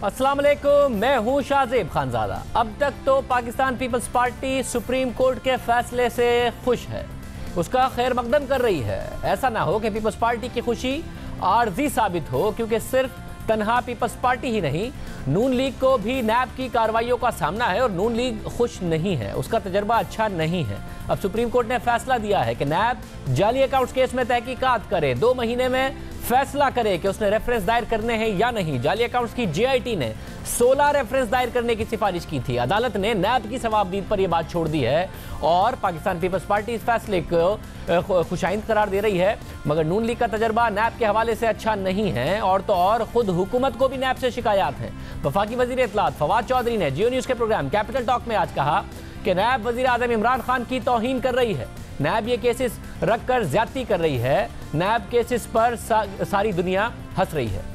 अस्सलाम वालेकुम, मैं हूं शाहजेब खानजादा। अब तक तो Pakistan peoples party supreme court के फैसले से खुश है, उसका खैर मकदम कर रही है। ऐसा ना हो कि पीपल्स पार्टी की खुशी आर्जी साबित हो, क्योंकि सिर्फ तन्हा पीपल्स पार्टी ही नहीं, नून लीग को भी नैब की कार्रवाइयों का सामना है और नून लीग खुश नहीं है, उसका तजर्बा अच्छा नहीं है। अब सुप्रीम कोर्ट ने फैसला दिया है कि नैब जाली अकाउंट्स केस में तहकीकात करे, 2 महीने में फैसला करे कि उसने रेफरेंस दायर करने हैं या नहीं। जाली अकाउंट्स की जेआईटी ने 16 रेफरेंस दायर करने की सिफारिश की थी। अदालत ने नैब की सवाबदीद पर यह बात छोड़ दी है और पाकिस्तान पीपल्स पार्टी इस फैसले को खुशाइंद करार दे रही है। मगर नून लीग का तजर्बा नैब के हवाले से अच्छा नहीं है और तो और खुद हुकूमत को भी नैब से शिकायत है। वफाकी वजीर इत्तलात फवाद चौधरी ने जियो न्यूज़ के प्रोग्राम कैपिटल टॉक में आज कहा कि नैब वजीर आज़म इमरान खान की तौहीन कर रही है, नैब ये केसेस रखकर ज्यादती कर रही है, नैब केसेस पर सारी दुनिया हंस रही है।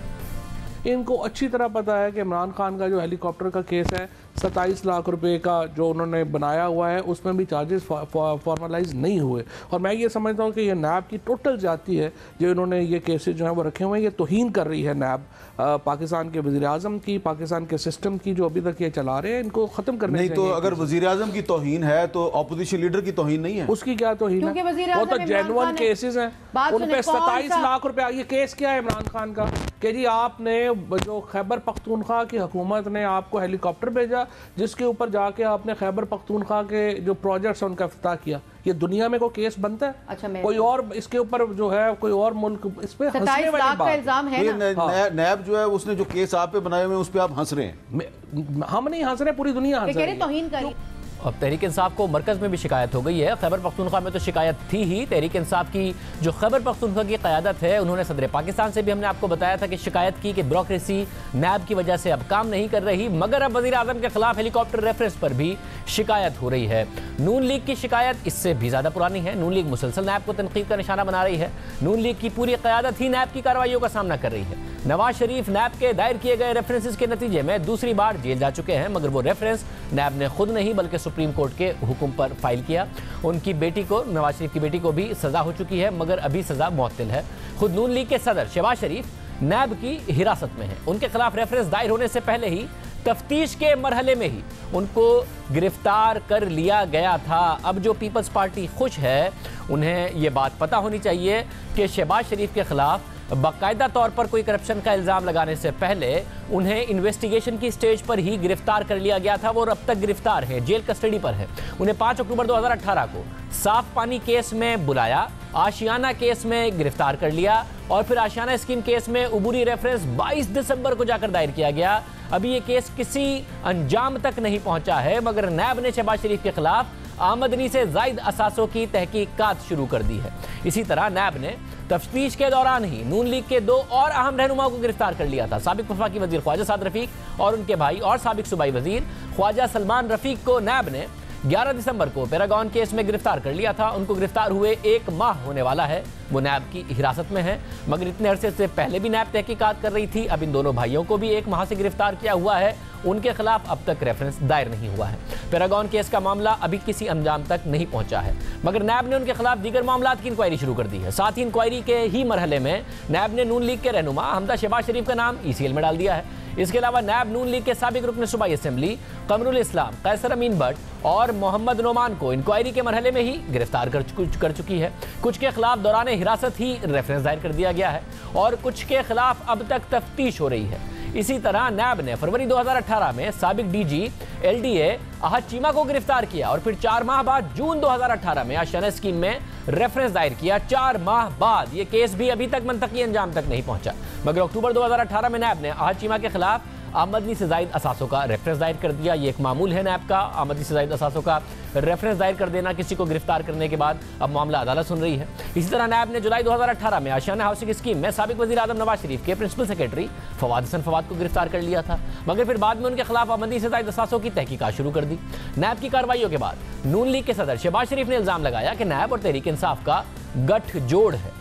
इनको अच्छी तरह पता है कि इमरान खान का जो हेलीकॉप्टर का केस है 27 लाख रुपए का जो उन्होंने बनाया हुआ है, उसमें भी चार्जेस फॉर्मलाइज नहीं हुए। और मैं ये समझता हूँ कि ये नैब की टोटल जाती है जो इन्होंने ये केसेस जो हैं वो रखे हुए हैं। ये तौहीन कर रही है नैब पाकिस्तान के वज़ीर आज़म की, पाकिस्तान के सिस्टम की जो अभी तक ये चला रहे हैं, इनको ख़त्म करने नहीं। तो अगर वज़ीर आज़म की तौहीन है तो अपोजिशन लीडर की तौहीन नहीं है? उसकी क्या तौहीन है? वो तो जेन्युइन केसेस हैं, उन पे 27 लाख रुपया। ये केस क्या है इमरान खान का कि जी आपने जो खैबर पख्तूनख्वा की हुकूमत ने आपको हेलीकॉप्टर भेजा जिसके ऊपर जाके आपने खैबर पख्तूनख्वा के जो प्रोजेक्ट्स हैं उनका इफ्तिताह किया। ये दुनिया में कोई केस बनता है? अच्छा, कोई और इसके ऊपर जो है कोई और मुल्क इस पे हंसने वाली बात इल्जाम है ना? नैब जो है उसने जो केस आप पे बनाए हुए हैं उस पे आप हंस रहे हैं। हम नहीं हंस रहे, पूरी दुनिया हंस रही है। अब तहरीक इंसाफ को मरकज़ में भी शिकायत हो गई है। खैबर पख्तूनख्वा में तो शिकायत थी ही। तहरीक इंसाफ की जो खैबर पख्तूनख्वा की क़यादत है, उन्होंने सदर पाकिस्तान से भी हमने आपको बताया था कि शिकायत की कि ब्यूरोक्रेसी नैब की वजह से अब काम नहीं कर रही। मगर अब वज़ीर आज़म के खिलाफ हेलीकॉप्टर रेफरेंस पर भी शिकायत हो रही है। नून लीग की शिकायत इससे भी ज़्यादा पुरानी है। नून लीग मुसलसल नैब को तनकीद का निशाना बना रही है। नून लीग की पूरी क़यादत ही नैब की कार्रवाइयों का सामना कर रही है। नवाज शरीफ नैब के दायर किए गए रेफरेंसेस के नतीजे में दूसरी बार जेल जा चुके हैं, मगर वो रेफरेंस नैब ने खुद नहीं बल्कि सुप्रीम कोर्ट के हुक्म पर फाइल किया। उनकी बेटी को, नवाज शरीफ की बेटी को भी सजा हो चुकी है, मगर अभी सजा मुअत्तल है। खुद नून लीग के सदर शहबाज शरीफ नैब की हिरासत में है। उनके खिलाफ रेफरेंस दायर होने से पहले ही तफ्तीश के मरहले में ही उनको गिरफ्तार कर लिया गया था। अब जो पीपल्स पार्टी खुश है, उन्हें यह बात पता होनी चाहिए कि शहबाज शरीफ के खिलाफ बाकायदा तौर पर कोई करप्शन का इल्ज़ाम लगाने से पहले उन्हें इन्वेस्टिगेशन की स्टेज पर ही गिरफ्तार कर लिया गया था। वो अब तक गिरफ्तार है, जेल कस्टडी पर है। उन्हें 5 अक्टूबर 2018 को साफ पानी केस में बुलाया, आशियाना केस में गिरफ्तार कर लिया और फिर आशियाना स्कीम केस में उबूरी रेफरेंस 22 दिसंबर को जाकर दायर किया गया। अभी ये केस किसी अंजाम तक नहीं पहुंचा है, मगर नैब ने शहबाज शरीफ के खिलाफ आमदनी से जायद असासों की तहकीकात शुरू कर दी है। इसी तरह नैब ने तफ्तीश के दौरान ही नून लीग के 2 और अहम रहनुमाओं को गिरफ्तार कर लिया था। साबिक वफाकी वजीर ख्वाजा साद रफीक और उनके भाई और साबिक सूबाई वजीर ख्वाजा सलमान रफीक को नैब ने 11 दिसंबर को पैरागॉन केस में गिरफ्तार कर लिया था। उनको गिरफ्तार हुए 1 माह होने वाला है, वो नैब की हिरासत में है। मगर इतने अरसे से पहले भी नैब तहकीकात कर रही थी। अब इन दोनों भाइयों को भी 1 माह से गिरफ्तार किया हुआ है। उनके खिलाफ अब तक रेफरेंस दायर नहीं हुआ है। पैरागॉन केस का मामला अभी किसी अंजाम तक नहीं पहुंचा है, मगर नैब ने उनके खिलाफ दीगर मामलात की इंक्वायरी शुरू कर दी है। साथ ही इंक्वायरी के ही मरहले में नैब ने नून लीग के रहनुमा हमजा शहबाज शरीफ का नाम ECL में डाल दिया है। इसके अलावा नैब नून लीग के साबिक रुकन सूबाई असेंबली कमरुल इस्लाम, कैसर अमीन भट्ट और मोहम्मद नोमान को इंक्वायरी के मरहले में ही गिरफ्तार कर चुकी है। कुछ के खिलाफ दौरान हिरासत ही रेफरेंस दायर कर दिया गया है और कुछ के खिलाफ अब तक तफ्तीश हो रही है। इसी तरह नैब ने फरवरी 2018 में साबिक DG LDA अहद चीमा को गिरफ्तार किया और फिर 4 माह बाद जून 2018 में आशियाना स्कीम में रेफरेंस दायर किया। 4 माह बाद ये केस भी अभी तक मंतकी अंजाम तक नहीं पहुंचा, मगर अक्टूबर 2018 में नैब ने अहद चीमा के खिलाफ आमदनी से जायद असासों का रेफरेंस दायर कर दिया। ये एक मामूल है नैब का, आमदनी से जायद असासों का रेफरेंस दायर कर देना किसी को गिरफ्तार करने के बाद। अब मामला अदालत सुन रही है। इसी तरह नैब ने जुलाई 2018 में आशियाना हाउसिंग स्कीम में साबिक वज़ीर आज़म नवाज शरीफ के प्रिंसिपल सेक्रेटरी फवाद हसन फवाद को गिरफ्तार कर लिया था, मगर फिर बाद में उनके खिलाफ आमदनी से जायद असासों की तहकीकात शुरू कर दी। नैब की कार्रवाइयों के बाद नून लीग के सदर शहबाज शरीफ ने इल्ज़ाम लगाया कि नैब और तहरीक इंसाफ का गठजोड़ है।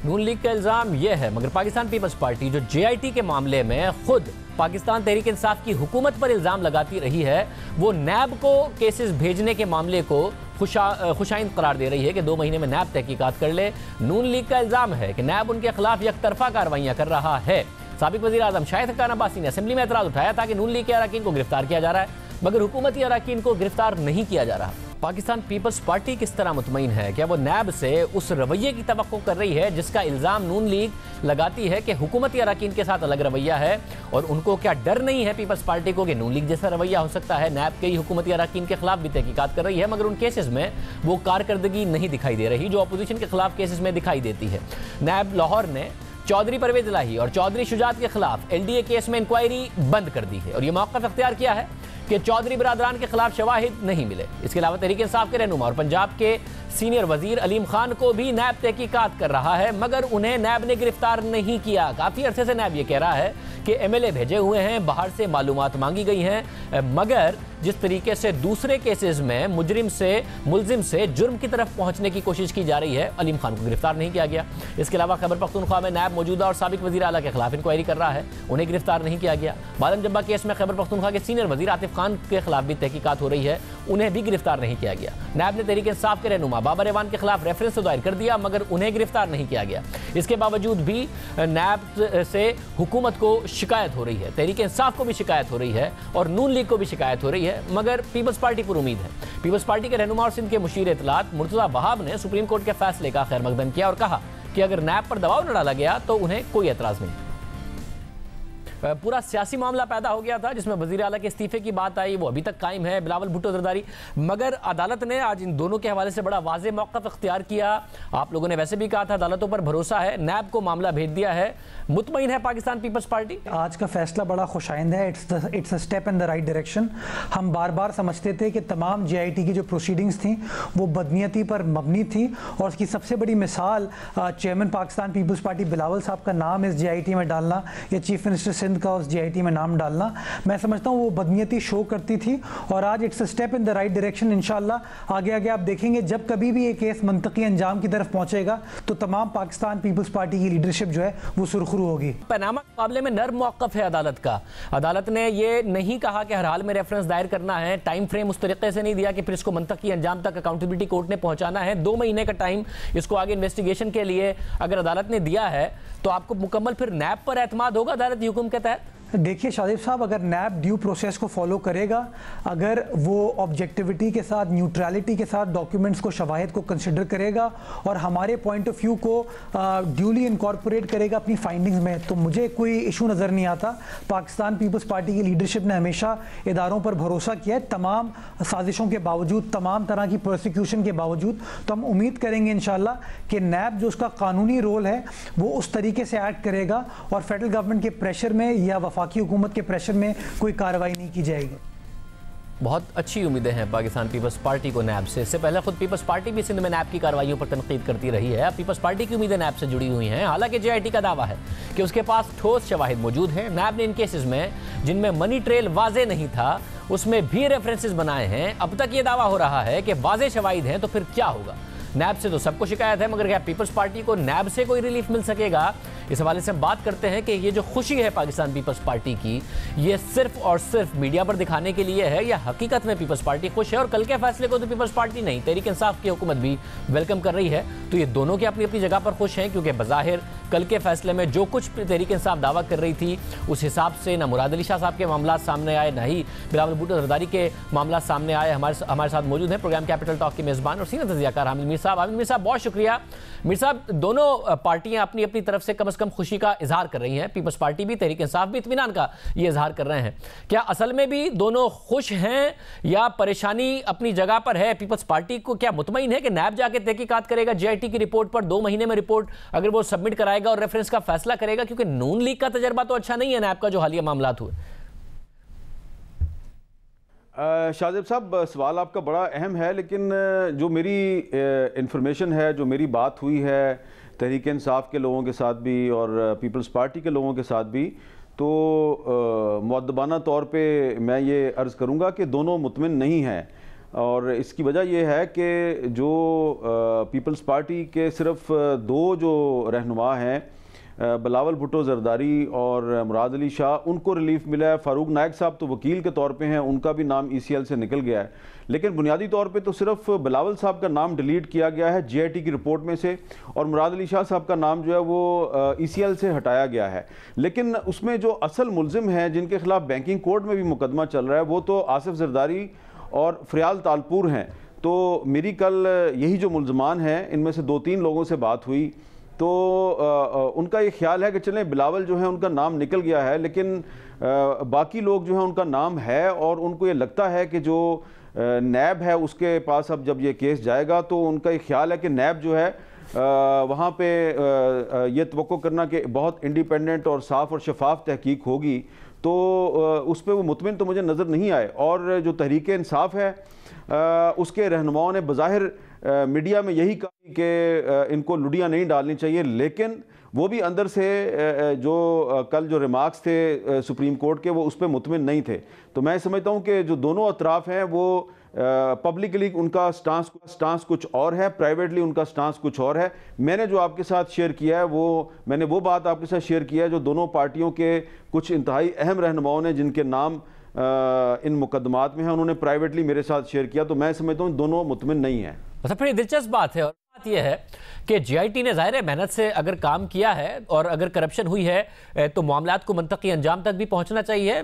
नून लीग का इल्ज़ाम यह है, मगर पाकिस्तान पीपल्स पार्टी जो JIT के मामले में खुद पाकिस्तान तहरीक इंसाफ की हुकूमत पर इल्ज़ाम लगाती रही है, वो नैब को केसेस भेजने के मामले को खुशाइंद करार दे रही है कि 2 महीने में नैब तहकीकात कर ले। नून लीग का इल्ज़ाम है कि नैब उनके खिलाफ यकतरफा कार्रवाइयाँ कर रहा है। साबिक वज़ीर आज़म शाहिद हक्कान अब्बासी ने असेंबली में एतराज़ उठाया था कि नून लीग के अरकान को गिरफ्तार किया जा रहा है, मगर हुकूमती अरकान को गिरफ्तार नहीं किया जा रहा। पाकिस्तान पीपल्स पार्टी किस तरह मुतमईन है? क्या वो नैब से उस रवैये की तवक्को कर रही है जिसका इल्ज़ाम नून लीग लगाती है कि हुकूमती अरकान के साथ अलग रवैया है? और उनको क्या डर नहीं है पीपल्स पार्टी को कि नून लीग जैसा रवैया हो सकता है? नैब कई हुकूमती अरकान के खिलाफ भी तहकीकात कर रही है, मगर उन केसेस में वो कारकर्दगी नहीं दिखाई दे रही जो अपोजिशन के खिलाफ केसेस में दिखाई देती है। नैब लाहौर ने चौधरी परवेज इलाही और चौधरी शुजात के खिलाफ LDA केस में इंक्वायरी बंद कर दी है और यह मौक़िफ़ अख्तियार किया है कि चौधरी बिरादरान के खिलाफ शवाहिद नहीं मिले। इसके अलावा तहरीक इंसाफ के रहनुमा और पंजाब के सीनियर वजीर अलीम खान को भी नैब तहकीकात कर रहा है, मगर उन्हें नैब ने गिरफ्तार नहीं किया। काफ़ी अरसे से नैब ये कह रहा है कि MLA भेजे हुए हैं, बाहर से मालूमात मांगी गई हैं, मगर जिस तरीके से दूसरे केसेस में मुलजिम से जुर्म की तरफ पहुंचने की कोशिश की जा रही है, अलीम खान को गिरफ्तार नहीं किया गया। इसके अलावा खैबर पख्तूनख्वा में नैब मौजूदा और साबिक वज़ीर आला के खिलाफ इंक्वायरी कर रहा है, उन्हें गिरफ्तार नहीं किया गया। बालम जब्बा केस में खैबर पख्तूनख्वा के सीनियर वज़ीर आतिफ खान के खिलाफ भी तहकीकात हो रही है, उन्हें भी गिरफ्तार नहीं किया गया। नैब ने तहरीक इंसाफ के रहनुमा बाबर एवान के खिलाफ रेफरेंस तो दायर कर दिया, मगर उन्हें गिरफ्तार नहीं किया गया। इसके बावजूद भी नैब से हुकूमत को शिकायत हो रही है, तहरीक इंसाफ को भी शिकायत हो रही है और नून लीग को भी शिकायत हो रही है, मगर पीपल्स पार्टी पर उम्मीद है। पीपल्स पार्टी के रहनुमा और सिंध के मुशीर इत्तलात मुर्तज़ा वहाब ने सुप्रीम कोर्ट के फैसले का खैर मकदम किया और कहा कि अगर नैब पर दबाव न डाला गया तो उन्हें कोई एतराज़ नहीं। पूरा सियासी मामला पैदा हो गया था जिसमें वज़ीर आला के इस्तीफे की बात आई, वो अभी तक कायम है, बिलावल भुट्टो जरदारी, मगर अदालत ने आज इन दोनों के हवाले से बड़ा वाज़ेह मौक़िफ़ इख्तियार किया। आप लोगों ने वैसे भी कहा था अदालतों पर भरोसा है, नैब को मामला भेज दिया है। मुतमईन है पाकिस्तान पीपल्स पार्टी? आज का फैसला बड़ा खुशाइंद है, it's a step in the right direction. हम बार बार समझते थे कि तमाम JIT की जो प्रोसीडिंग्स थी वो बदनीयती पर मबनी थी और उसकी सबसे बड़ी मिसाल chairman Pakistan peoples party Bilawal साहब का नाम इस JIT में डालना या चीफ मिनिस्टर सिंध का उस JIT में नाम डालना, मैं समझता हूँ वो बदनीयती शो करती थी और आज it's a step in the right direction. इंशाल्लाह आगे आगे आप देखेंगे जब कभी भी ये केस मंतकी अंजाम की तरफ पहुंचेगा तो तमाम पाकिस्तान पीपल्स पार्टी की लीडरशिप जो है वो सुरखरू होगी। पनामा के मामले में नर्म मौक़िफ़ है अदालत का। अदालत ने ये नहीं कहा कि हर हाल में रेफरेंस दायर करना है, टाइम फ्रेम उस तरीके से नहीं दिया कि फिर इसको मंतकी अंजाम तक अकाउंटेबिलिटी कोर्ट ने पहुंचाना है। 2 महीने का टाइम इसको आगे इन्वेस्टिगेशन के लिए अगर अदालत ने दिया है तो आपको मुकम्मल फिर नैब पर एतमाद होगा अदालत के हुक्म के तहत? देखिए शादिब साहब, अगर नैब ड्यू प्रोसेस को फॉलो करेगा, अगर वो ऑब्जेक्टिविटी के साथ, न्यूट्रलिटी के साथ डॉक्यूमेंट्स को, शवाहिद को कंसिडर करेगा और हमारे पॉइंट ऑफ व्यू को ड्यूली इनकॉर्पोरेट करेगा अपनी फाइंडिंग्स में, तो मुझे कोई इशू नज़र नहीं आता। पाकिस्तान पीपल्स पार्टी की लीडरशिप ने हमेशा इदारों पर भरोसा किया है, तमाम साजिशों के बावजूद, तमाम तरह की प्रोसिक्यूशन के बावजूद। तो हम उम्मीद करेंगे इंशाल्लाह कि नैब जो उसका कानूनी रोल है वो उस तरीके से एक्ट करेगा और फेडरल गवर्नमेंट के प्रेशर में या वफाकी हुकूमत के प्रेशर में कोई कार्रवाई नहीं की जाएगी। बहुत अच्छी उम्मीदें हैं पाकिस्तान पीपल्स पार्टी को नैब से। इससे पहले खुद पीपल्स पार्टी भी सिंध में नैब की कार्रवाइयों पर तनकीद करती रही है। अब पीपल्स पार्टी की उम्मीदें नैब से जुड़ी हुई हैं। हालांकि JIT का दावा है कि उसके पास ठोस शवाहिद मौजूद हैं। नैब ने इन केसेस में जिनमें मनी ट्रेल वाजे नहीं था उसमें भी रेफरेंसेस बनाए हैं। अब तक ये दावा हो रहा है कि वाजे शवाहिद हैं तो फिर क्या होगा? नैब से तो सबको शिकायत है, मगर क्या पीपल्स पार्टी को नैब से कोई रिलीफ मिल सकेगा? इस हवाले से हम बात करते हैं कि ये जो खुशी है पाकिस्तान पीपल्स पार्टी की, ये सिर्फ और सिर्फ मीडिया पर दिखाने के लिए है या हकीकत में पीपल्स पार्टी खुश है? और कल के फैसले को तो पीपल्स पार्टी नहीं, तहरीक इंसाफ की हुकूमत भी वेलकम कर रही है। तो ये दोनों की अपनी अपनी जगह पर खुश हैं, क्योंकि बज़ाहिर कल के फैसले में जो कुछ तहरीक इंसाफ दावा कर रही थी उस हिसाब से ना मुराद अली शाह साहब के मामला सामने आए, ना ही बिलावल भुट्टो जरदारी के मामला सामने आए। हमारे साथ मौजूद हैं प्रोग्राम कैपिटल टॉक के मेज़बान और सीनियर तज़कियाकार हामिद मीर साहब। हामिद मीर साहब, बहुत शुक्रिया। मीर साहब, दोनों पार्टियां अपनी अपनी तरफ से कम खुशी का इजहार कर रही हैं। पीपल्स पार्टी भी, तहरीक इंसाफ भी इत्मीनान का ये इजहार कर रहे हैं। क्या असल में भी दोनों खुश हैं या परेशानी अपनी जगह पर है? पीपल्स पार्टी को क्या मुतमईन है कि नैब जाके तहकीकात करेगा JIT की रिपोर्ट पर, 2 महीने में रिपोर्ट अगर वो सबमिट कराएगा और रेफरेंस का फैसला करेगा? क्योंकि नून लीग का तजर्बा तो अच्छा नहीं है नैब का जो हालिया मामलात हुए। शाहजेब साहब, सवाल आपका बड़ा अहम है, लेकिन जो मेरी इंफॉर्मेशन है, जो मेरी बात हुई है तहरीक इंसाफ के लोगों के साथ भी और पीपल्स पार्टी के लोगों के साथ भी, तो मुअद्दबाना तौर पे मैं ये अर्ज़ करूँगा कि दोनों मुतमिन नहीं हैं। और इसकी वजह यह है कि जो पीपल्स पार्टी के सिर्फ 2 जो रहनुमा हैं बिलावल भुट्टो जरदारी और मुराद अली शाह, उनको रिलीफ मिला है। फारूक नायक साहब तो वकील के तौर पे हैं, उनका भी नाम ECL से निकल गया है, लेकिन बुनियादी तौर पे तो सिर्फ बिलावल साहब का नाम डिलीट किया गया है JIT की रिपोर्ट में से, और मुराद अली शाह साहब का नाम जो है वो ECL से हटाया गया है। लेकिन उसमें जो असल मुल्जिम हैं जिनके खिलाफ बैंकिंग कोर्ट में भी मुकदमा चल रहा है, वो तो आसिफ जरदारी और फरियाल तालपुर हैं। तो मेरी कल यही जो मुल्जमान हैं, इनमें से 2-3 लोगों से बात हुई, तो उनका ये ख्याल है कि चलें बिलावल जो है उनका नाम निकल गया है, लेकिन बाकी लोग जो है उनका नाम है, और उनको ये लगता है कि जो नैब है उसके पास अब जब ये केस जाएगा तो उनका ये ख्याल है कि नैब जो है वहाँ पे ये तवक्को करना कि बहुत इंडिपेंडेंट और साफ़ और शफाफ तहकीक होगी, तो उस पर वो मुतमिन तो मुझे नज़र नहीं आए। और जो तहरीक इंसाफ है उसके रहनुमाओं ने बज़ाहिर मीडिया में यही कहा कि इनको लुडियाँ नहीं डालनी चाहिए, लेकिन वो भी अंदर से जो कल जो रिमार्क्स थे सुप्रीम कोर्ट के, वो उस पर मुतमिन नहीं थे। तो मैं समझता हूँ कि जो दोनों अतराफ़ हैं वो पब्लिकली उनका स्टांस कुछ और है, प्राइवेटली उनका स्टांस कुछ और है। मैंने जो आपके साथ शेयर किया है मैंने वो बात आपके साथ शेयर किया है जो दोनों पार्टियों के कुछ इंतहाई अहम रहनुमाओं ने, जिनके नाम इन मुकदमात में है, उन्होंने प्राइवेटली मेरे साथ शेयर किया। तो मैं समझता हूँ दोनों मुतमिन नहीं है। मतलब बड़ी दिलचस्प बात है, और बात यह है कि JIT ने ज़ाहिर है मेहनत से अगर काम किया है, और अगर करप्शन हुई है तो मामलात को मंतकी अंजाम तक भी पहुंचना चाहिए,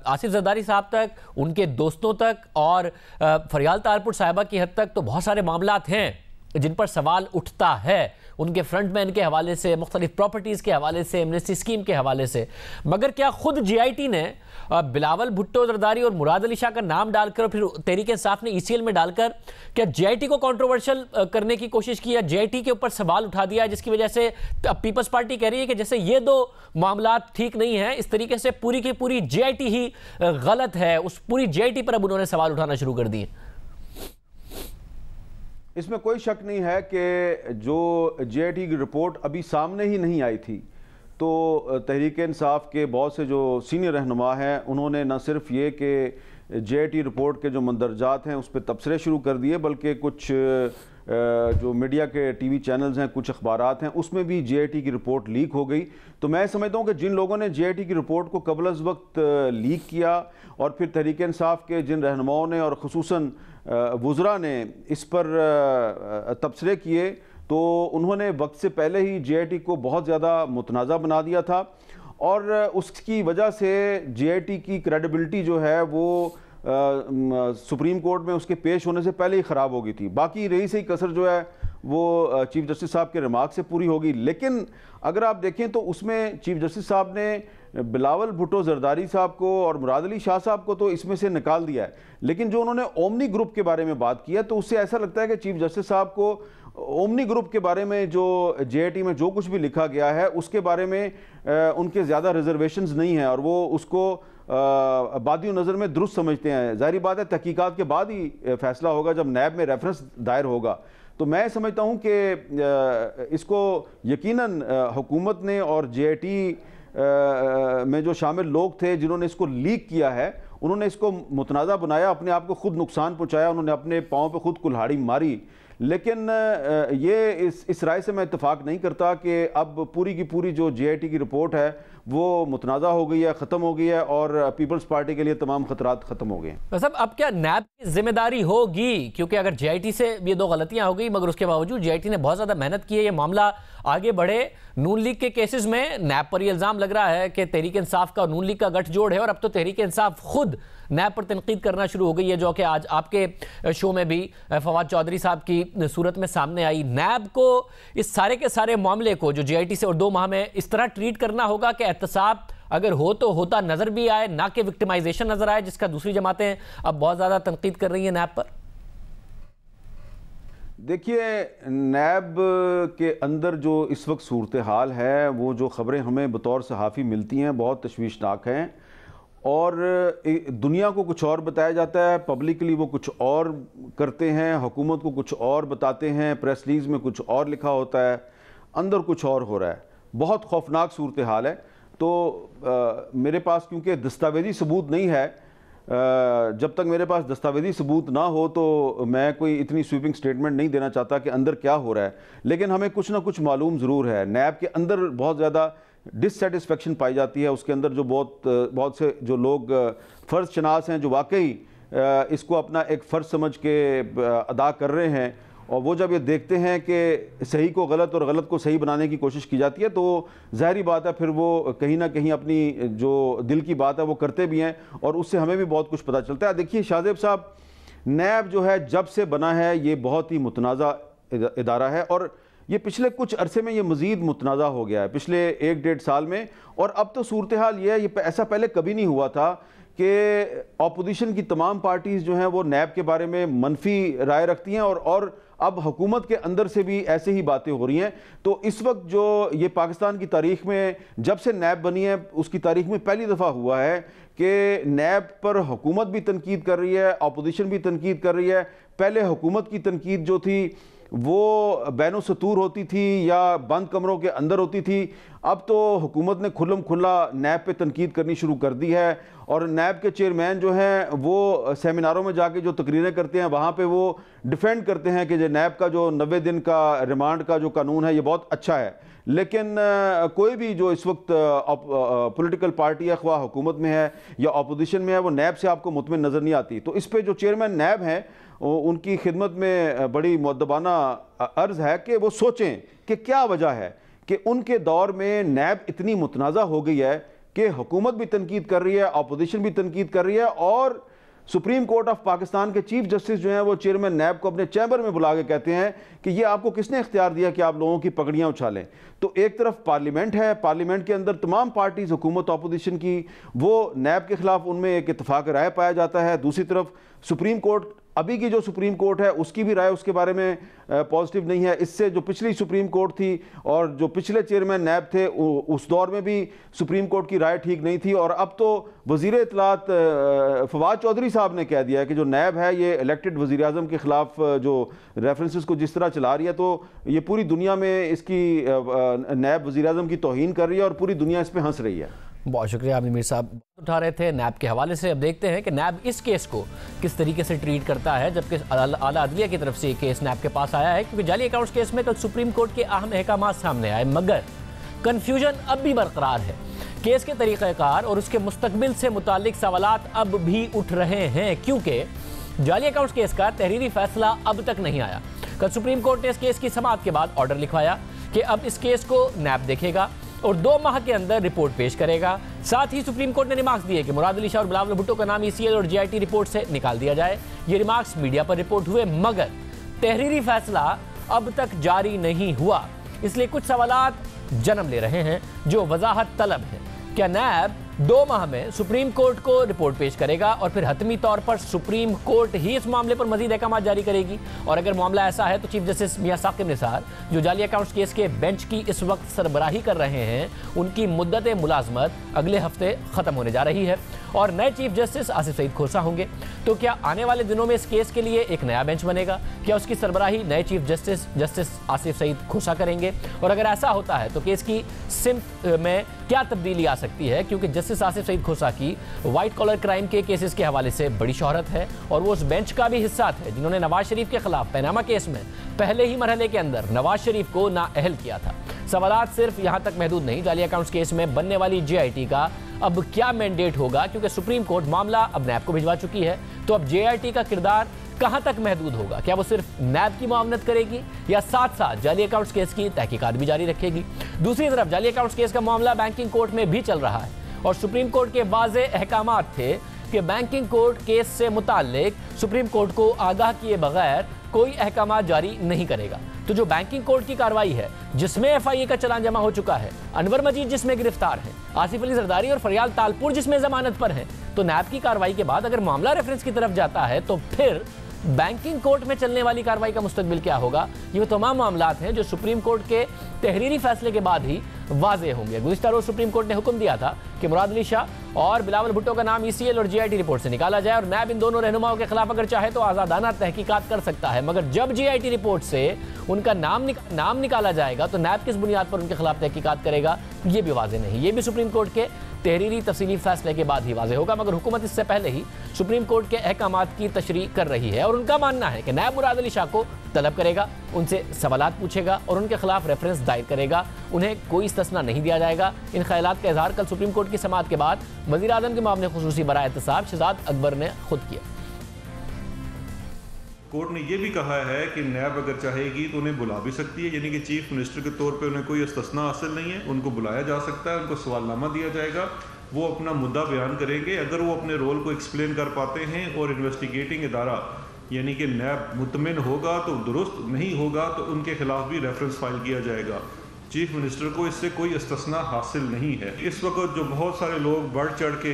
आसिफ जरदारी साहब तक, उनके दोस्तों तक, और फरियाल तालपुर साहिबा की हद तक तो बहुत सारे मामलात हैं जिन पर सवाल उठता है, उनके फ्रंटमैन के हवाले से, मुख्तलिफ प्रॉपर्टीज़ के हवाले से, एमनेस्टी स्कीम के हवाले से। मगर क्या खुद JIT ने बिलावल भुट्टो जरदारी और मुराद अली शाह का नाम डालकर, और फिर तहरीक इंसाफ ने ECL में डालकर, क्या JIT को कंट्रोवर्शियल करने की कोशिश की, या JIT के ऊपर सवाल उठा दिया, जिसकी वजह से पीपल्स पार्टी कह रही है कि जैसे ये दो मामलात ठीक नहीं है, इस तरीके से पूरी की पूरी JIT ही गलत है, उस पूरी JIT पर अब उन्होंने सवाल उठाना शुरू कर दिए? इसमें कोई शक नहीं है कि जो JIT की रिपोर्ट अभी सामने ही नहीं आई थी, तो तहरीक इंसाफ के बहुत से जो सीनियर रहनुमा हैं, उन्होंने न सिर्फ ये कि JIT रिपोर्ट के जो मंदरजात हैं उस पर तबसरे शुरू कर दिए, बल्कि कुछ जो मीडिया के TV चैनल्स हैं, कुछ अखबारात हैं, उसमें भी JIT की रिपोर्ट लीक हो गई। तो मैं समझता हूँ कि जिन लोगों ने JIT की रिपोर्ट को कबल अज़ वक्त लीक किया, और फिर तहरीक इंसाफ के जिन रहनुमाओं ने और खुसूसन वुज़रा ने इस पर तबसरे किए, तो उन्होंने वक्त से पहले ही JIT को बहुत ज़्यादा मुतनाज़ा बना दिया था, और उसकी वजह से JIT की क्रेडिबिलिटी जो है वो सुप्रीम कोर्ट में उसके पेश होने से पहले ही ख़राब हो गई थी। बाकी रही सही कसर जो है वो चीफ जस्टिस साहब के रिमार्क से पूरी होगी। लेकिन अगर आप देखें तो उसमें चीफ जस्टिस साहब ने बिलावल भुट्टो जरदारी साहब को और मुराद अली शाह साहब को तो इसमें से निकाल दिया है, लेकिन जो उन्होंने ओमनी ग्रुप के बारे में बात की है, तो उससे ऐसा लगता है कि चीफ जस्टिस साहब को ओमनी ग्रुप के बारे में जो JIT में जो कुछ भी लिखा गया है उसके बारे में उनके ज़्यादा रिजर्वेशंस नहीं हैं, और वो उसको बादियों नज़र में दुरुस्त समझते हैं। ज़ाहिर बात है तहकीकात के बाद ही फैसला होगा, जब नैब में रेफरेंस दायर होगा। तो मैं समझता हूँ कि इसको यकीनन हुकूमत ने और JIT में जो शामिल लोग थे जिन्होंने इसको लीक किया है, उन्होंने इसको मुतनाज़ा बनाया, अपने आप को खुद नुकसान पहुँचाया, उन्होंने अपने पाँव पे खुद कुल्हाड़ी मारी। लेकिन ये इस राय से मैं इत्तेफाक नहीं करता कि अब पूरी की पूरी जो JIT की रिपोर्ट है वो मुतनाज़ा हो गई है, ख़त्म हो गई है, और पीपल्स पार्टी के लिए तमाम खतरात ख़त्म हो गए हैं। मतलब अब क्या नैब की जिम्मेदारी होगी, क्योंकि अगर JIT से ये दो गलतियां हो गई, मगर उसके बावजूद JIT ने बहुत ज़्यादा मेहनत की है, ये मामला आगे बढ़े। नून लीग के केसेस में नैब पर यह इल्ज़ाम लग रहा है कि तहरीक इंसाफ का और नून लीग का गठजोड़ है, और अब तो तहरीक इंसाफ खुद नैब पर तनकीद करना शुरू हो गई है, जो कि आज आपके शो में भी फवाद चौधरी साहब की सूरत में सामने आई। नैब को इस सारे के सारे मामले को जो JIT से और 2 माह में इस तरह ट्रीट करना होगा कि एहतसाब अगर हो तो होता नजर भी आए, ना कि विक्टिमाइजेशन नजर आए, जिसका दूसरी जमातें अब बहुत ज़्यादा तनकीद कर रही हैं नैब पर। देखिए, नैब के अंदर जो इस वक्त सूरत हाल है, वो जो ख़बरें हमें बतौर सहाफ़ी मिलती हैं बहुत तशवीशनाक हैं, और दुनिया को कुछ और बताया जाता है, पब्लिकली वो कुछ और करते हैं, हुकूमत को कुछ और बताते हैं, प्रेस रिलीज़ में कुछ और लिखा होता है, अंदर कुछ और हो रहा है। बहुत खौफनाक सूरत हाल है। तो मेरे पास क्योंकि दस्तावेजी सबूत नहीं है, जब तक मेरे पास दस्तावेजी सबूत ना हो तो मैं कोई इतनी स्वीपिंग स्टेटमेंट नहीं देना चाहता कि अंदर क्या हो रहा है। लेकिन हमें कुछ ना कुछ मालूम ज़रूर है। नैब के अंदर बहुत ज़्यादा डिससेटिस्फेक्शन पाई जाती है। उसके अंदर जो बहुत से जो लोग फ़र्ज शनास हैं, जो वाकई इसको अपना एक फ़र्ज समझ के अदा कर रहे हैं, और वो जब ये देखते हैं कि सही को गलत और गलत को सही बनाने की कोशिश की जाती है, तो ज़ाहिरी बात है फिर वो कहीं ना कहीं अपनी जो दिल की बात है वो करते भी हैं, और उससे हमें भी बहुत कुछ पता चलता है। देखिए शाहजेब साहब, नैब जो है जब से बना है ये बहुत ही मुतनाज़ा इदारा है, और ये पिछले कुछ अरसे में ये मज़ीद मुतनाज़ा हो गया है, पिछले 1-1.5 साल में। और अब तो सूरत हाल ये है, ये ऐसा पहले कभी नहीं हुआ था कि अपोजिशन की तमाम पार्टीज़ जो हैं वो नैब के बारे में मनफी राय रखती हैं, और अब हुकूमत के अंदर से भी ऐसे ही बातें हो रही हैं। तो इस वक्त जो ये पाकिस्तान की तारीख में जब से नैब बनी है उसकी तारीख में पहली दफ़ा हुआ है कि नैब पर हुकूमत भी तनकीद कर रही है, अपोजिशन भी तनकीद कर रही है। पहले हुकूमत की तनकीद जो थी वो बैनो सतूर होती थी या बंद कमरों के अंदर होती थी, अब तो हुकूमत ने खुल्लम खुल्ला नैब पे तनकीद करनी शुरू कर दी है। और नैब के चेयरमैन जो हैं वो सेमिनारों में जाके जो तकरीरें करते हैं वहाँ पे वो डिफेंड करते हैं कि जो नैब का जो 90 दिन का रिमांड का जो कानून है ये बहुत अच्छा है। लेकिन कोई भी जो इस वक्त पॉलिटिकल पार्टी है, ख्वाह हुकूमत में है या अपोजिशन में है, वो नैब से आपको मुतमिन नज़र नहीं आती। तो इस पर जो चेयरमैन नैब हैं उनकी खिदमत में बड़ी मुअद्दबाना अर्ज़ है कि वो सोचें कि क्या वजह है कि उनके दौर में नैब इतनी मुतनाज़ा हो गई है कि हुकूमत भी तनकीद कर रही है, अपोजिशन भी तनकीद कर रही है, और सुप्रीम कोर्ट ऑफ पाकिस्तान के चीफ जस्टिस जो हैं वो चेयरमैन नैब को अपने चैम्बर में बुला के कहते हैं कि ये आपको किसने इख्तियार दिया कि आप लोगों की पगड़ियाँ उछालें। तो एक तरफ पार्लियामेंट है, पार्लियामेंट के अंदर तमाम पार्टीज हुकूमत अपोजिशन की वो नैब के खिलाफ उनमें एक इत्तेफाक राय पाया जाता है। दूसरी तरफ सुप्रीम कोर्ट, अभी की जो सुप्रीम कोर्ट है उसकी भी राय उसके बारे में पॉजिटिव नहीं है। इससे जो पिछली सुप्रीम कोर्ट थी और जो पिछले चेयरमैन नैब थे उस दौर में भी सुप्रीम कोर्ट की राय ठीक नहीं थी। और अब तो वज़ीर इत्तलात फवाद चौधरी साहब ने कह दिया है कि जो नैब है ये इलेक्टेड वज़ीर आज़म के ख़िलाफ़ जो रेफरेंसेस को जिस तरह चला रही है, तो ये पूरी दुनिया में इसकी नैब वज़ीर आज़म की तौहीन कर रही है और पूरी दुनिया इस पर हंस रही है। बहुत शुक्रिया आमिर साहब उठा रहे थे नैब के हवाले से। अब देखते हैं कि नैब इस केस को किस तरीके से ट्रीट करता है, जबकि आला अदलिया की तरफ से ये केस नैब के पास आया है, क्योंकि जाली अकाउंट्स केस में कल सुप्रीम कोर्ट के अहम अहकाम सामने आए, मगर कन्फ्यूजन अब भी बरकरार है। केस के तरीक़ाकार और उसके मुस्तकबिल से मुतालिक सवालात अब भी उठ रहे हैं, क्योंकि जाली अकाउंट्स केस का तहरीरी फैसला अब तक नहीं आया। कल सुप्रीम कोर्ट ने इस केस की समाअत के बाद ऑर्डर लिखवाया कि अब इस केस को नैब देखेगा और 2 माह के अंदर रिपोर्ट पेश करेगा। साथ ही सुप्रीम कोर्ट ने रिमार्क्स दिए कि मुराद अली शाह और बिलावल भुट्टो का नाम ECL और GIT रिपोर्ट से निकाल दिया जाए। ये रिमार्क्स मीडिया पर रिपोर्ट हुए, मगर तहरीरी फैसला अब तक जारी नहीं हुआ। इसलिए कुछ सवालात जन्म ले रहे हैं जो वजाहत तलब है। क्या नैब 2 माह में सुप्रीम कोर्ट को रिपोर्ट पेश करेगा और फिर हतमी तौर पर सुप्रीम कोर्ट ही इस मामले पर मजीद अहकाम जारी करेगी? और अगर मामला ऐसा है तो चीफ जस्टिस मियां साकिब निसार, जो जाली अकाउंट्स केस के बेंच की इस वक्त सरबराही कर रहे हैं, उनकी मुद्दत मुलाजमत अगले हफ्ते ख़त्म होने जा रही है और नए चीफ जस्टिस आसिफ सईद खोसा होंगे। तो क्या आने वाले दिनों में इस केस के लिए एक नया बेंच बनेगा? क्या उसकी सरबराही नए चीफ जस्टिस आसिफ सईद खोसा करेंगे? और अगर ऐसा होता है तो केस की सिमत में क्या तब्दीली आ सकती है? क्योंकि जस्टिस आसिफ सईद खोसा की वाइट कॉलर क्राइम के केसेस के हवाले से बड़ी शोहरत है और वो उस बेंच का भी हिस्सा थे जिन्होंने नवाज शरीफ के खिलाफ पैनामा केस में पहले ही मरहले के अंदर नवाज शरीफ को नाअहल किया था। सवालात सिर्फ यहाँ तक महदूद नहीं, जाली अकाउंट्स केस में बनने वाली GIT का अब क्या मैंडेट होगा, क्योंकि सुप्रीम कोर्ट मामला अब नैब को भिजवा चुकी है। तो अब GIT का किरदार कहां तक महदूद होगा? क्या वो सिर्फ नैब की मुआवनत करेगी या साथ साथ जाली अकाउंट्स केस की तहकीकात भी जारी रखेगी? दूसरी तरफ जाली अकाउंट्स केस का मामला बैंकिंग कोर्ट में भी चल रहा है और सुप्रीम कोर्ट के वाज़े अहकामात थे कि बैंकिंग कोर्ट केस से मुताल्लिक सुप्रीम कोर्ट को आगाह किए बगैर कोई अहकाम जारी नहीं करेगा। तो जो बैंकिंग कोर्ट की कार्रवाई है जिसमें FIA का चलान जमा हो चुका है, अनवर मजीद जिसमें गिरफ्तार है, आसिफ अली जरदारी और फरियाल तालपुर जिसमें जमानत पर है, तो नैब की कार्रवाई के बाद अगर मामला रेफरेंस की तरफ जाता है तो फिर बैंकिंग कोर्ट में चलने वाली कार्रवाई का मुस्तकबिल क्या होगा? ये तमाम मामलात हैं जो सुप्रीम कोर्ट के तहरीरी फैसले के बाद ही वाज़ेह होंगे। गुज़िश्ता रोज़ सुप्रीम कोर्ट ने हुक्म दिया था कि मुराद अली शाह और बिलावल भुट्टो का नाम ECL और GIT रिपोर्ट से निकाला जाए और नैब इन दोनों रहनुमाओं के खिलाफ अगर चाहे तो आज़ादाना तहकीकात कर सकता है, मगर जब GIT रिपोर्ट से उनका नाम निकाला जाएगा तो नैब किस बुनियाद पर उनके खिलाफ तहकीकात करेगा, ये भी वाज़ेह नहीं। ये भी सुप्रीम कोर्ट के तहरीरी तफसीली फैसले के बाद ही वाज़ेह होगा, मगर हुकूमत इससे पहले ही सुप्रीम कोर्ट के अहकामात की तशरीह कर रही है और उनका मानना है कि नैब मुराद अली शाह को तलब करेगा, उनसे सवालात पूछेगा और उनके खिलाफ रेफरेंस दायर करेगा, उन्हें कोई इस्तिस्ना नहीं दिया जाएगा। इन ख्यालात का इजहार कल सुप्रीम कोर्ट की समाअत के बाद वज़ीर आज़म के मामले खुसूसी बराए एहतसाब शहजाद अकबर ने खुद किया। कोर्ट ने यह भी कहा है कि नैब अगर चाहेगी तो उन्हें बुला भी सकती है, यानी कि चीफ मिनिस्टर के तौर पे उन्हें कोई इस्तिस्ना हासिल नहीं है, उनको बुलाया जा सकता है, उनको सवालनामा दिया जाएगा, वो अपना मुद्दा बयान करेंगे। अगर वो अपने रोल को एक्सप्लेन कर पाते हैं और इन्वेस्टिगेटिंग इदारा यानी कि नैब मुतमिन होगा तो दुरुस्त, नहीं होगा तो उनके खिलाफ भी रेफरेंस फाइल किया जाएगा। चीफ मिनिस्टर को इससे कोई इस्तिस्ना हासिल नहीं है। इस वक्त जो बहुत सारे लोग बढ़ चढ़ के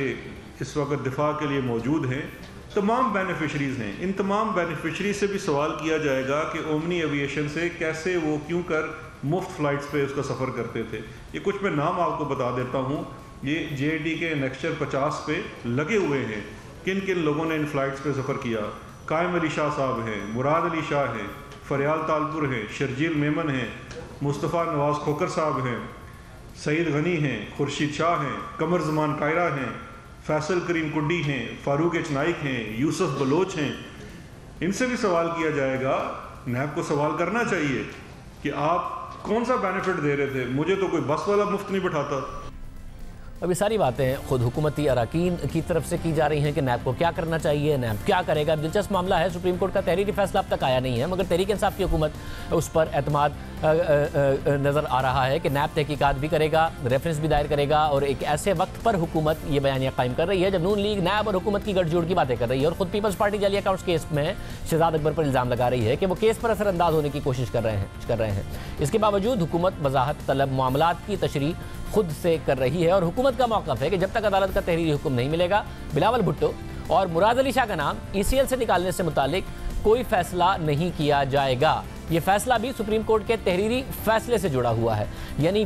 इस वक्त दिफा के लिए मौजूद हैं, तमाम बेनिफिशरीज़ हैं, इन तमाम बेनिफिशरीज से भी सवाल किया जाएगा कि ओमनी एविएशन से कैसे वो क्यों कर मुफ्त फ़्लाइट्स पे उसका सफ़र करते थे। ये कुछ मैं नाम आपको बता देता हूँ। ये JD के नेक्स्चर 50 पे लगे हुए हैं, किन किन लोगों ने इन फ़्लाइट्स पे सफ़र किया। कायम अली शाह साहब हैं, मुराद अली शाह हैं, फरियाल तालपुर हैं, शर्जील मेमन हैं, मुस्तफ़ा नवाज़ खोकर साहब हैं, सईद गनी हैं, खुर्शीद शाह हैं, कमर जमान कायरा हैं, फैसल करीम कुड्डी हैं, फारूक एचनाइक हैं, यूसुफ बलोच हैं। इनसे भी सवाल किया जाएगा। नैब को सवाल करना चाहिए कि आप कौन सा बेनिफिट दे रहे थे, मुझे तो कोई बस वाला मुफ्त नहीं बिठाता। अब ये सारी बातें खुद हुकूमती अराकीन की तरफ से की जा रही हैं कि नैब को क्या करना चाहिए, नैब क्या करेगा। दिलचस्प मामला है, सुप्रीम कोर्ट का तहरीरी फैसला अब तक आया नहीं है, मगर तहरीक इंसाफ की हुकूमत उस पर एतमाद नज़र आ रहा है कि नैब तहकीकात भी करेगा, रेफरेंस भी दायर करेगा और एक ऐसे वक्त पर हुकूमत ये बयानिया कायम कर रही है जब नून लीग नैब और हुकूमत की गठजोड़ की बातें कर रही है और खुद पीपल्स पार्टी जाली अकाउंट्स केस में शहजाद अकबर पर इल्ज़ाम लगा रही है कि वो केस पर असरअंदाज होने की कोशिश कर रहे हैं। इसके बावजूद हुकूमत वजाहत तलब मामलात की तशरीह खुद से कर रही है और हुकूमत का मौक़िफ़ है कि जब तक अदालत का तहरीरी हुक्म नहीं मिलेगा, बिलावल भुट्टो और मुराद अली शाह का नाम ECL से निकालने से मुतालिक कोई फैसला नहीं किया जाएगा। ये फैसला भी सुप्रीम कोर्ट के तहरीरी फैसले से जुड़ा हुआ है, यानी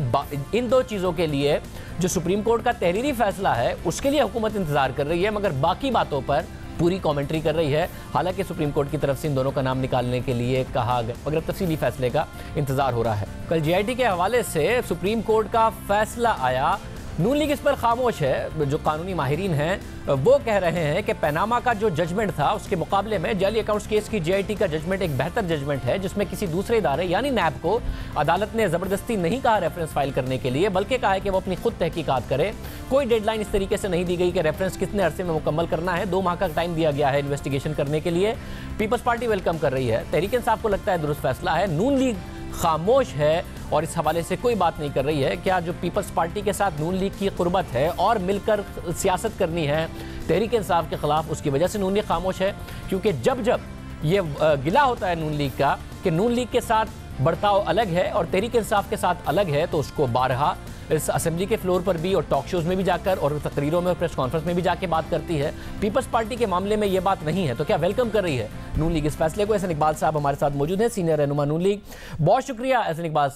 इन दो चीज़ों के लिए जो सुप्रीम कोर्ट का तहरीरी फैसला है उसके लिए हुकूमत इंतज़ार कर रही है, मगर बाकी बातों पर पूरी कमेंट्री कर रही है। हालांकि सुप्रीम कोर्ट की तरफ से इन दोनों का नाम निकालने के लिए कहा गया, मगर तफसीली फैसले का इंतजार हो रहा है। कल GIT के हवाले से सुप्रीम कोर्ट का फैसला आया, नून लीग इस पर खामोश है। जो कानूनी माहिरीन हैं वो कह रहे हैं कि पनामा का जो जजमेंट था उसके मुकाबले में जाली अकाउंट्स केस की GIT का जजमेंट एक बेहतर जजमेंट है, जिसमें किसी दूसरे इदारे यानी नैब को अदालत ने ज़बरदस्ती नहीं कहा रेफरेंस फाइल करने के लिए, बल्कि कहा है कि वो अपनी खुद तहकीकात करे। कोई डेडलाइन इस तरीके से नहीं दी गई कि रेफरेंस कितने अरसे में मुकम्मल करना है, 2 माह का टाइम दिया गया है इन्वेस्टिगेशन करने के लिए। पीपल्स पार्टी वेलकम कर रही है, तहरीक इंसाफ को लगता है दुरुस्त फैसला है, नून लीग खामोश है और इस हवाले से कोई बात नहीं कर रही है। क्या जो पीपल्स पार्टी के साथ नून लीग की कुर्बत है और मिलकर सियासत करनी है तहरीक इंसाफ के खिलाफ, उसकी वजह से नून लीग खामोश है? क्योंकि जब ये गिला होता है नून लीग का कि नून लीग के साथ बर्ताव अलग है और तहरीक इंसाफ के साथ अलग है, तो उसको बारहा इस असेंबली के फ्लोर पर भी और टॉक शोज़ में भी जाकर और तकरीरों में और प्रेस कॉन्फ्रेंस में भी जाके बात करती है। पीपल्स पार्टी के मामले में ये बात नहीं है, तो क्या वेलकम कर रही है नून लीग इस फैसले को? एहसन इकबाल साहब हमारे साथ मौजूद हैं, सीनियर रहनुमा नून लीग। बहुत शुक्रिया एहसन इकबाल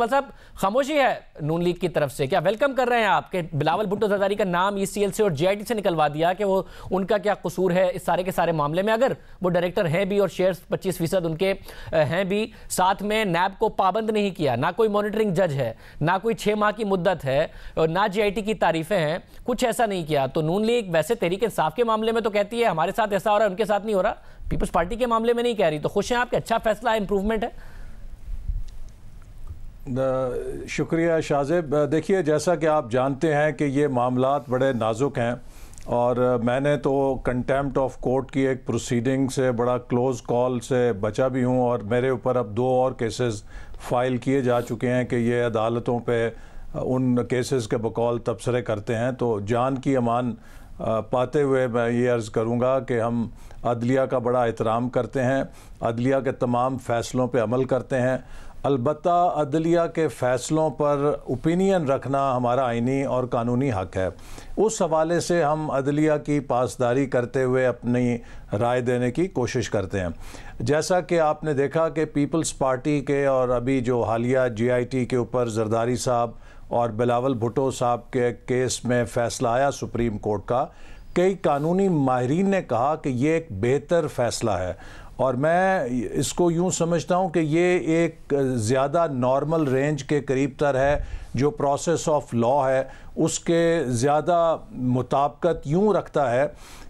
साहब। खामोशी है नून लीग की तरफ से, क्या वेलकम कर रहे हैं आप कि बिलावल भुट्टो जरदारी का नाम ECL से और GIT से निकलवा दिया कि वो उनका क्या कसूर है इस सारे के सारे मामले में? अगर वो डायरेक्टर हैं भी और शेयर्स 25% उनके हैं भी, साथ में नैब को पाबंद नहीं किया, ना कोई मॉनिटरिंग जज है, ना कोई 6 माह की मुद्दत है और ना GIT की तारीफें हैं, कुछ ऐसा नहीं किया, तो नून लीग वैसे तहरीक इंसाफ के मामले में तो कहती है हमारे साथ ऐसा हो रहा है, उनके साथ नहीं हो रहा, पीपल्स पार्टी के मामले में नहीं कह रही, तो खुश हैं आपके? अच्छा फैसला है, इंप्रूवमेंट है? शुक्रिया शाजिब। देखिए, जैसा कि आप जानते हैं कि ये मामलात बड़े नाजुक हैं और मैंने तो कंटेम्प्ट ऑफ कोर्ट की एक प्रोसीडिंग से बड़ा क्लोज कॉल से बचा भी हूँ और मेरे ऊपर अब 2 और केसेस फाइल किए जा चुके हैं कि ये अदालतों पे उन केसेस के बकौल तबसरे करते हैं। तो जान की अमान पाते हुए मैं ये अर्ज़ करूँगा कि हम अदलिया का बड़ा एहतराम करते हैं, अदलिया के तमाम फ़ैसलों पे अमल करते हैं। अलबत्ता अदलिया के फ़ैसलों पर ओपिनियन रखना हमारा आइनी और कानूनी हक़ है। उस हवाले से हम अदलिया की पासदारी करते हुए अपनी राय देने की कोशिश करते हैं। जैसा कि आपने देखा कि पीपल्स पार्टी के और अभी जो हालिया GIT के ऊपर जरदारी साहब और बिलावल भुट्टो साहब के केस में फ़ैसला आया सुप्रीम कोर्ट का, कई कानूनी माहिरीन ने कहा कि ये एक बेहतर फ़ैसला है और मैं इसको यूं समझता हूं कि ये एक ज़्यादा नॉर्मल रेंज के करीब तर है। जो प्रोसेस ऑफ लॉ है उसके ज़्यादा मुताबिकत यूं रखता है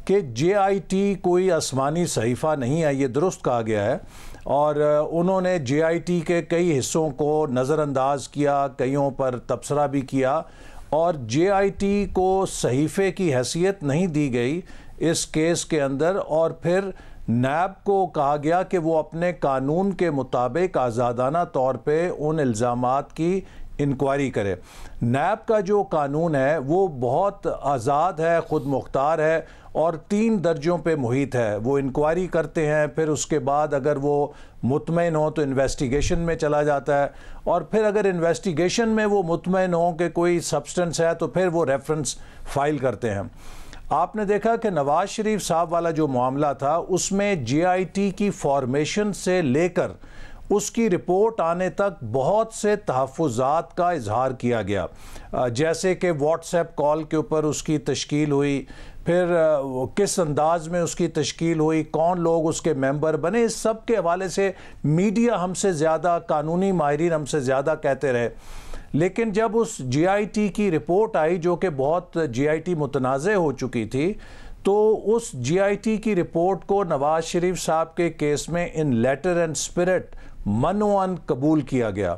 कि JIT कोई आसमानी सहीफ़ा नहीं है, ये दुरुस्त कहा गया है। और उन्होंने JIT के कई हिस्सों को नज़रअंदाज किया, कईयों पर तबसरा भी किया और JIT को सहीफ़े की हैसियत नहीं दी गई इस केस के अंदर। और फिर नैब को कहा गया कि वो अपने कानून के मुताबिक आज़ादाना तौर पे उन इल्ज़ामात की इंक्वायरी करे। नैब का जो कानून है वो बहुत आज़ाद है, ख़ुद मुख्तार है और 3 दर्जों पे मुहित है। वो इंक्वायरी करते हैं, फिर उसके बाद अगर वो मुतमईन हो तो इन्वेस्टिगेशन में चला जाता है और फिर अगर इन्वेस्टिगेशन में वो मुतमईन हो कि कोई सब्सटेंस है तो फिर वो रेफरेंस फाइल करते हैं। आपने देखा कि नवाज शरीफ साहब वाला जो मामला था उसमें JIT की फॉर्मेशन से लेकर उसकी रिपोर्ट आने तक बहुत से तहफ़्फ़ुज़ात का इजहार किया गया, जैसे कि व्हाट्सएप कॉल के ऊपर उसकी तश्कील हुई, फिर किस अंदाज में उसकी तश्कील हुई, कौन लोग उसके मेंबर बने, इस सब के हवाले से मीडिया हमसे ज़्यादा, कानूनी माहिरीन हमसे ज़्यादा कहते रहे। लेकिन जब उस JIT की रिपोर्ट आई जो कि बहुत JIT मुतनाज़ हो चुकी थी, तो उस JIT की रिपोर्ट को नवाज शरीफ साहब के केस में इन लेटर एंड स्पिरिट मनोअन कबूल किया गया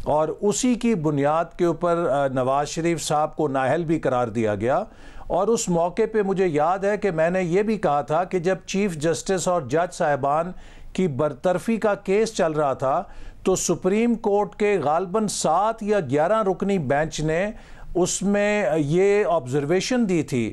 और उसी की बुनियाद के ऊपर नवाज शरीफ साहब को नाअहल भी करार दिया गया। और उस मौके पे मुझे याद है कि मैंने ये भी कहा था कि जब चीफ जस्टिस और जज साहिबान की बरतरफी का केस चल रहा था तो सुप्रीम कोर्ट के गालबन 7 या 11 रुकनी बेंच ने उसमें ये ऑब्जर्वेशन दी थी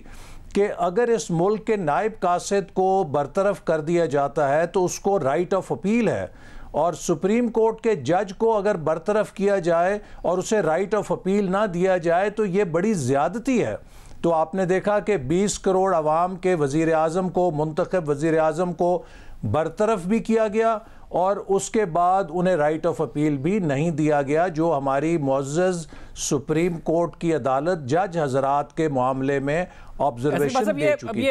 कि अगर इस मुल्क के नायब कासिद को बरतरफ कर दिया जाता है तो उसको राइट ऑफ अपील है और सुप्रीम कोर्ट के जज को अगर बरतरफ किया जाए और उसे राइट ऑफ अपील ना दिया जाए तो ये बड़ी ज़्यादती है। तो आपने देखा कि 20 करोड़ अवाम के वज़ीर आज़म को, मुंतखब वज़ीर आज़म को बरतरफ भी किया गया और उसके बाद उन्हें राइट ऑफ अपील भी नहीं दिया गया, जो हमारी मुअज़्ज़ज़ सुप्रीम कोर्ट की अदालत जज हजरात के मामले में ऑब्जर्वेशन दे चुकी थी।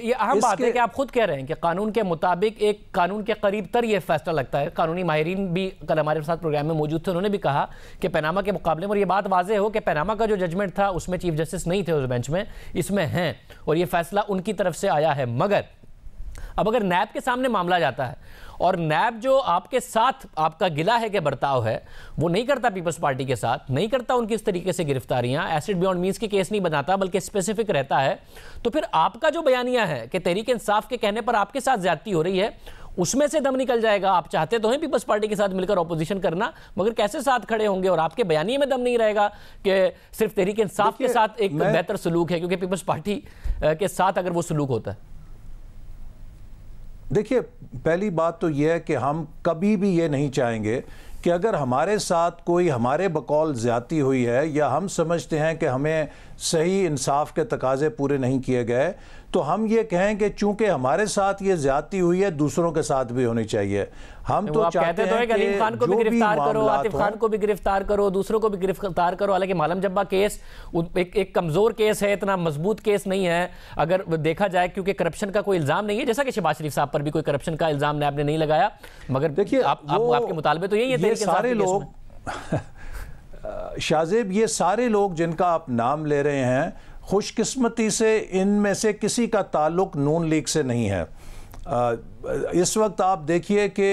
ये अहम बात है कि आप खुद कह रहे हैं कि कानून के मुताबिक एक कानून के करीब तर ये फैसला लगता है। कानूनी माहिरीन भी कल हमारे साथ प्रोग्राम में मौजूद थे, उन्होंने भी कहा कि पनामा के मुकाबले में, और ये बात वाज़ेह हो कि पनामा का जो जजमेंट था उसमें चीफ जस्टिस नहीं थे उस बेंच में, इसमें हैं और ये फैसला उनकी तरफ से आया है। मगर अब अगर नैब के सामने मामला जाता है और नैब जो आपके साथ आपका गिला है कि बर्ताव है वो नहीं करता, पीपल्स पार्टी के साथ नहीं करता उनकी इस तरीके से गिरफ्तारियां, एसिड बियॉन्ड मींस के केस नहीं बनाता बल्कि स्पेसिफिक रहता है, तो फिर आपका जो बयानिया है कि तहरीक इंसाफ के कहने पर आपके साथ ज्यादती हो रही है उसमें से दम निकल जाएगा। आप चाहते तो हैं पीपल्स पार्टी के साथ मिलकर ऑपोजिशन करना, मगर कैसे साथ खड़े होंगे और आपके बयानिए में दम नहीं रहेगा कि सिर्फ तहरीक इंसाफ के साथ एक बेहतर सलूक है क्योंकि पीपल्स पार्टी के साथ अगर वो सलूक होता है। देखिए, पहली बात तो यह है कि हम कभी भी ये नहीं चाहेंगे कि अगर हमारे साथ कोई हमारे बकौल ज़्यादती हुई है या हम समझते हैं कि हमें सही इंसाफ के तकाजे पूरे नहीं किए गए तो हम ये कहें कि चूंकि हमारे साथ ये ज़्यादती हुई है दूसरों के साथ भी होनी चाहिए। हम तो चाहते हैं कि अलीम खान को भी गिरफ्तार करो, आतिफ खान को भी गिरफ्तार करो, दूसरों को भी गिरफ्तार करो। हालांकि मालम जब्बा केस एक कमज़ोर केस है, इतना मजबूत केस नहीं है अगर देखा जाए, क्योंकि करप्शन का कोई इल्ज़ाम नहीं है, जैसा कि शहबाज शरीफ साहब पर भी कोई करप्शन का इल्ज़ाम नैब ने नहीं लगाया। मगर देखिए, आपके मुतालबे तो यही है, ये सारे लोग शाहजेब, ये सारे लोग जिनका आप नाम ले रहे हैं, खुशकिस्मती से इनमें से किसी का ताल्लुक नून लीग से नहीं है। इस वक्त आप देखिए कि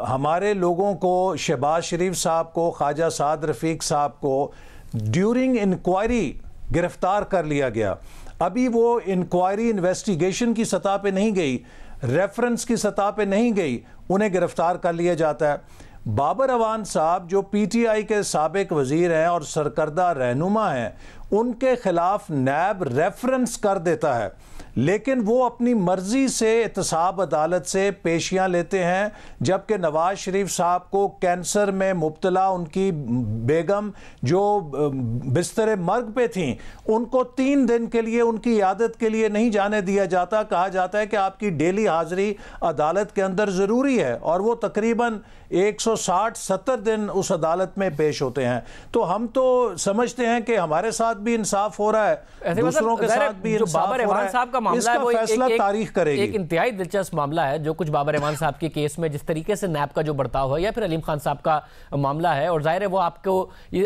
हमारे लोगों को, शहबाज शरीफ साहब को, ख्वाजा साद रफ़ीक साहब को ड्यूरिंग इंक्वायरी गिरफ्तार कर लिया गया। अभी वो इंक्वायरी इन्वेस्टिगेशन की सतह पे नहीं गई, रेफरेंस की सतह पे नहीं गई, उन्हें गिरफ्तार कर लिया जाता है। बाबर अवान साहब जो PTI के साबिक वजीर हैं और सरकर्दा रहनुमा हैं, उनके खिलाफ नैब रेफरेंस कर देता है, लेकिन वो अपनी मर्जी से एहतसाब अदालत से पेशियां लेते हैं, जबकि नवाज शरीफ साहब को कैंसर में मुब्तला उनकी बेगम जो बिस्तर मर्ग पे थी, उनको 3 दिन के लिए उनकी इयादत के लिए नहीं जाने दिया जाता। कहा जाता है कि आपकी डेली हाजिरी अदालत के अंदर ज़रूरी है, और वो तकरीबन 160-70 दिन उस अदालत में पेश होते हैं। तो हम तो समझते हैं कि हमारे साथ भी इंसाफ हो रहा है, दूसरों के साथ भी इंसाफ हो रहा है। साहब का मामला है वो फैसला तारीख करेगी। एक इंतहाई दिलचस्प मामला है जो कुछ बाबर रहमान साहब के केस में जिस तरीके से नैब का जो बर्ताव है, या फिर अलीम खान साहब का मामला है, और जाहिर है वो आपको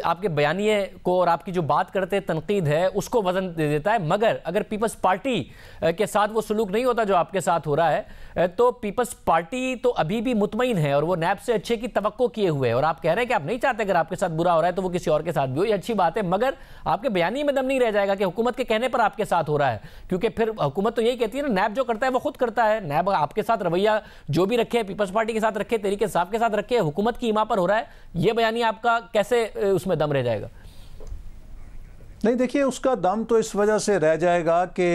आपके बयानिए को और आपकी जो बात करते तनकीद है उसको वजन दे देता है। मगर अगर पीपल्स पार्टी के साथ वो सलूक नहीं होता जो आपके साथ हो रहा है, तो पीपल्स पार्टी तो अभी भी मुतमईन है और वो नैब से अच्छे की तवक्को किए हुए है, और आप कह रहे हैं कि आप नहीं चाहते अगर आपके साथ बुरा हो रहा है तो वो किसी और के साथ भी हो, ये अच्छी बात है। मगर आपके बयानी में दम नहीं रह जाएगा कि हुकूमत के कहने पर आपके साथ हो रहा है, क्योंकि फिर हुकूमत तो यही कहती है ना, नैब जो करता है वो खुद करता है। नैब आपके साथ रवैया जो भी रखे, पीपल्स पार्टी के साथ रखे, तहरीक इंसाफ के साथ रखे, हुकूमत की ईमा पर हो रहा है, ये बयानी आपका कैसे उसमें दम रह जाएगा? नहीं, देखिए, उसका दम तो इस वजह से रह जाएगा कि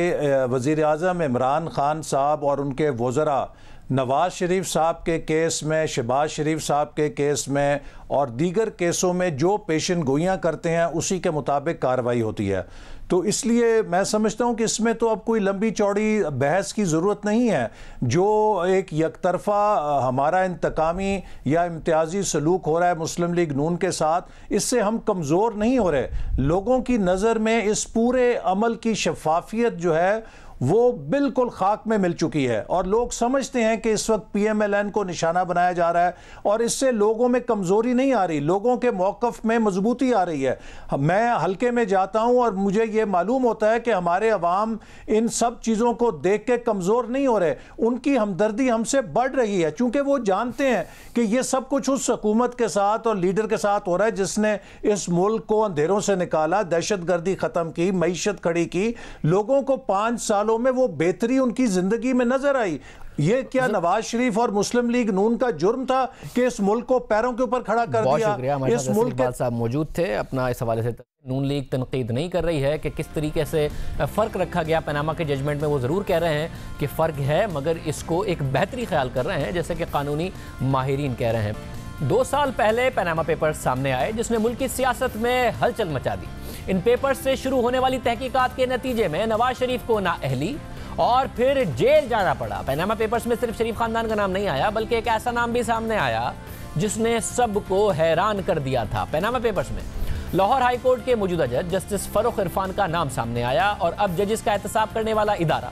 वज़ीर आज़म इमरान खान साहब और उनके वज़रा नवाज शरीफ साहब के केस में, शहबाज शरीफ साहब के केस में और दीगर केसों में जो पेशन गोइयाँ करते हैं उसी के मुताबिक कार्रवाई होती है। तो इसलिए मैं समझता हूँ कि इसमें तो अब कोई लंबी चौड़ी बहस की ज़रूरत नहीं है। जो एक यकतरफ़ा हमारा इंतकामी या इम्तियाजी सलूक हो रहा है मुस्लिम लीग नून के साथ, इससे हम कमज़ोर नहीं हो रहे। लोगों की नज़र में इस पूरे अमल की शफाफियत जो है वो बिल्कुल खाक में मिल चुकी है, और लोग समझते हैं कि इस वक्त PMLN को निशाना बनाया जा रहा है, और इससे लोगों में कमज़ोरी नहीं आ रही, लोगों के मौक़िफ़ में मजबूती आ रही है। मैं हल्के में जाता हूं और मुझे ये मालूम होता है कि हमारे अवाम इन सब चीज़ों को देख के कमज़ोर नहीं हो रहे, उनकी हमदर्दी हमसे बढ़ रही है, चूँकि वो जानते हैं कि ये सब कुछ उस हुकूमत के साथ और लीडर के साथ हो रहा है जिसने इस मुल्क को अंधेरों से निकाला, दहशतगर्दी ख़त्म की, मईशत खड़ी की, लोगों को 5 साल में वो बेहतरी उनकी जिंदगी में नजर आई। ये क्या नवाज शरीफ और मुस्लिम लीग नून का जुर्म था कि इस मुल्क को पैरों के ऊपर खड़ा कर दिया? इस मुल्क के साहब मौजूद थे। अपना इस हवाले से नून लीग तनकीद नहीं कर रही है कि किस तरीके से फ़र्क रखा गया पनामा के जजमेंट में। वो ज़रूर कह रहे हैं कि फ़र्क है, मगर इसको एक बेहतरी ख्याल कर रहे हैं, जैसे कि कानूनी माहिरीन कह रहे हैं। 2 साल पहले पनामा पेपर्स सामने आए जिसने मुल्क की सियासत में हलचल मचा दी। इन पेपर्स से शुरू होने वाली तहकीकात के नतीजे में नवाज शरीफ को नाअहली और फिर जेल जाना पड़ा। पनामा पेपर्स में सिर्फ शरीफ खानदान का नाम नहीं आया, बल्कि एक ऐसा नाम भी सामने आया जिसने सबको हैरान कर दिया था। पनामा पेपर्स में लाहौर हाई कोर्ट के मौजूदा जज जस्टिस फरूख इरफान का नाम सामने आया, और अब जजिस का एहतसाब करने वाला इदारा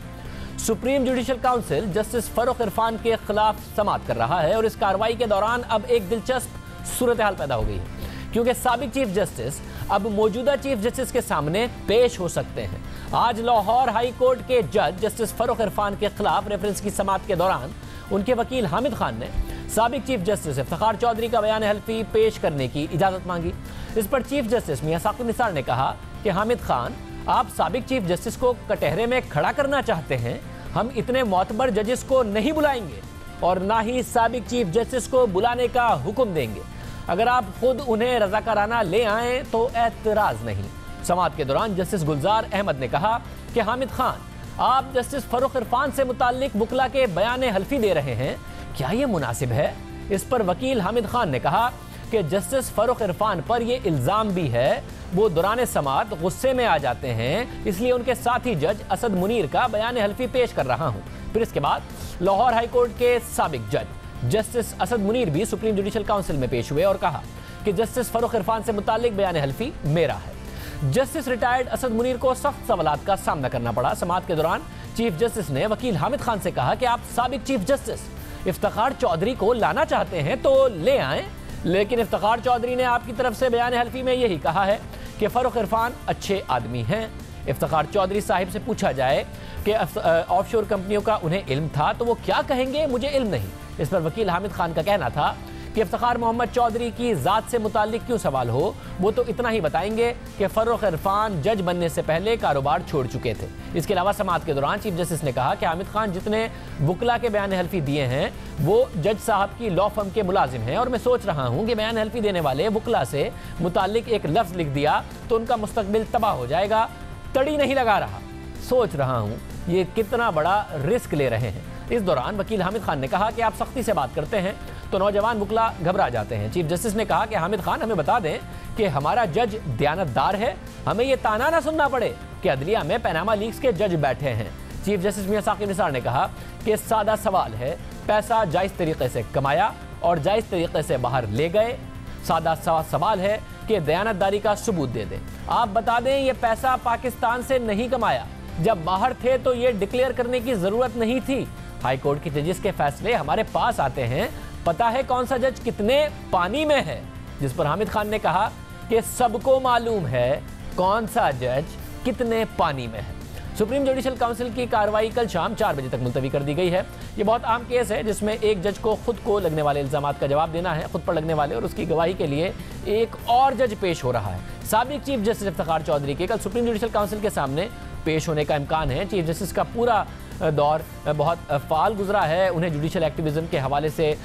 supreme judicial council justice Farrukh Irfan के खिलाफ समाअत कर रहा है। और इस कार्रवाई के दौरान अब एक दिलचस्प सूरत हाल पैदा हो गई है, क्योंकि साबिक चीफ जस्टिस अब मौजूदा चीफ जस्टिस के सामने पेश हो सकते हैं। आज लाहौर हाई कोर्ट के जज जस्टिस फरूख इरफान के खिलाफ रेफरेंस की समाअत के दौरान उनके वकील हामिद खान ने साबिक चीफ जस्टिस इफ्तिखार चौधरी का बयान हल्फी पेश करने की इजाजत मांगी। इस पर चीफ जस्टिस मियां साकिब निसार ने कहा कि हामिद खान, आप साबिक चीफ जस्टिस को कटहरे में खड़ा करना चाहते हैं। हम इतने मोतबर जजेस को नहीं बुलाएंगे और ना ही साबिक चीफ जस्टिस को बुलाने का हुक्म देंगे। अगर आप खुद उन्हें रज़ाकाराना ले आएं तो एतराज़ नहीं। समाअत के दौरान जस्टिस गुलजार अहमद ने कहा कि हामिद खान, आप जस्टिस फरूख इरफान से मुताल्लिक वकला के बयान हल्फी दे रहे हैं, क्या ये मुनासिब है? इस पर वकील हामिद खान ने कहा कि जस्टिस फरूख इरफान पर यह इल्ज़ाम भी है वो दौरान समाअत गुस्से में आ जाते हैं, इसलिए उनके साथी जज असद मुनीर का बयान हल्फी पेश कर रहा हूं। फिर इसके बाद लाहौर हाई कोर्ट के साबिक जज जस्टिस असद मुनीर भी सुप्रीम जुडिशल काउंसिल में पेश हुए और कहा कि जस्टिस फरूख इरफान से मुताल्लिक बयान हल्फी मेरा है। जस्टिस रिटायर्ड असद मुनीर को सख्त सवालात का सामना करना पड़ा। समाअत के दौरान चीफ जस्टिस ने वकील हामिद खान से कहा कि आप साबिक चीफ जस्टिस इफ्तिखार चौधरी को लाना चाहते हैं तो ले आएं, लेकिन इफ्तिखार चौधरी ने आपकी तरफ से बयान हल्फी में यही कहा है कि फरूख इरफान अच्छे आदमी हैं। इफ्तिखार चौधरी साहिब से पूछा जाए कि ऑफशोर कंपनियों का उन्हें इल्म था तो वो क्या कहेंगे, मुझे इल्म नहीं। इस पर वकील हामिद खान का कहना था कि इफ्तिखार मोहम्मद चौधरी की ज़ात से मुताल्लिक क्यों सवाल हो, वो तो इतना ही बताएंगे कि फरूख इरफान जज बनने से पहले कारोबार छोड़ चुके थे। इसके अलावा समाअत के दौरान चीफ जस्टिस ने कहा कि हामिद खान जितने वकला के बयान हल्फी दिए हैं वो जज साहब की लॉ फर्म के मुलाजिम हैं, और मैं सोच रहा हूँ कि बयान हल्फी देने वाले वकला से मुताल्लिक एक लफ्ज़ लिख दिया तो उनका मुस्तकबिल तबाह हो जाएगा। तड़ी नहीं लगा रहा। सोच रहा हूँ ये कितना बड़ा रिस्क ले रहे हैं। इस दौरान वकील हामिद खान ने कहा कि आप सख्ती से बात करते हैं तो नौजवान वकला घबरा जाते हैं। चीफ जस्टिस ने कहा कि हामिद खान हमें बता दें कि हमारा जज दयानतदार है, हमें ये ताना ना सुनना पड़े कि अदलिया में पनामा लीक्स के जज बैठे हैं। चीफ जस्टिस मियां साकिब निसार ने कहा कि सादा सवाल है, पैसा जायज़ तरीके से कमाया और जायज़ तरीके से बाहर ले गए। सादा सवाल है कि दयानतदारी का सबूत दे दें। आप बता दें ये पैसा पाकिस्तान से नहीं कमाया, जब बाहर थे तो ये डिक्लेयर करने की ज़रूरत नहीं थी। हाई कोर्ट के जजेस के फैसले हमारे पास आते हैं, पता है कौन सा जज कितने पानी में है। जिस पर हामिद खान ने कहा कि सबको मालूम है कौन सा जज कितने पानी में है। सुप्रीम जुडिशल काउंसिल की कार्रवाई कल शाम 4 बजे तक मुलतवी कर दी गई है। ये बहुत आम केस है जिसमें एक जज को खुद को लगने वाले इल्जामात का जवाब देना है, खुद पर लगने वाले, और उसकी गवाही के लिए एक और जज पेश हो रहा है। साबिक चीफ जस्टिस इफ्तिखार चौधरी के कल सुप्रीम जुडिशल काउंसिल के सामने पेश होने का इम्कान है। चीफ जस्टिस का पूरा दौर बहुत फाल गुजरा है, उन्हें जुडिशल एक्टिविज्म के हवाले से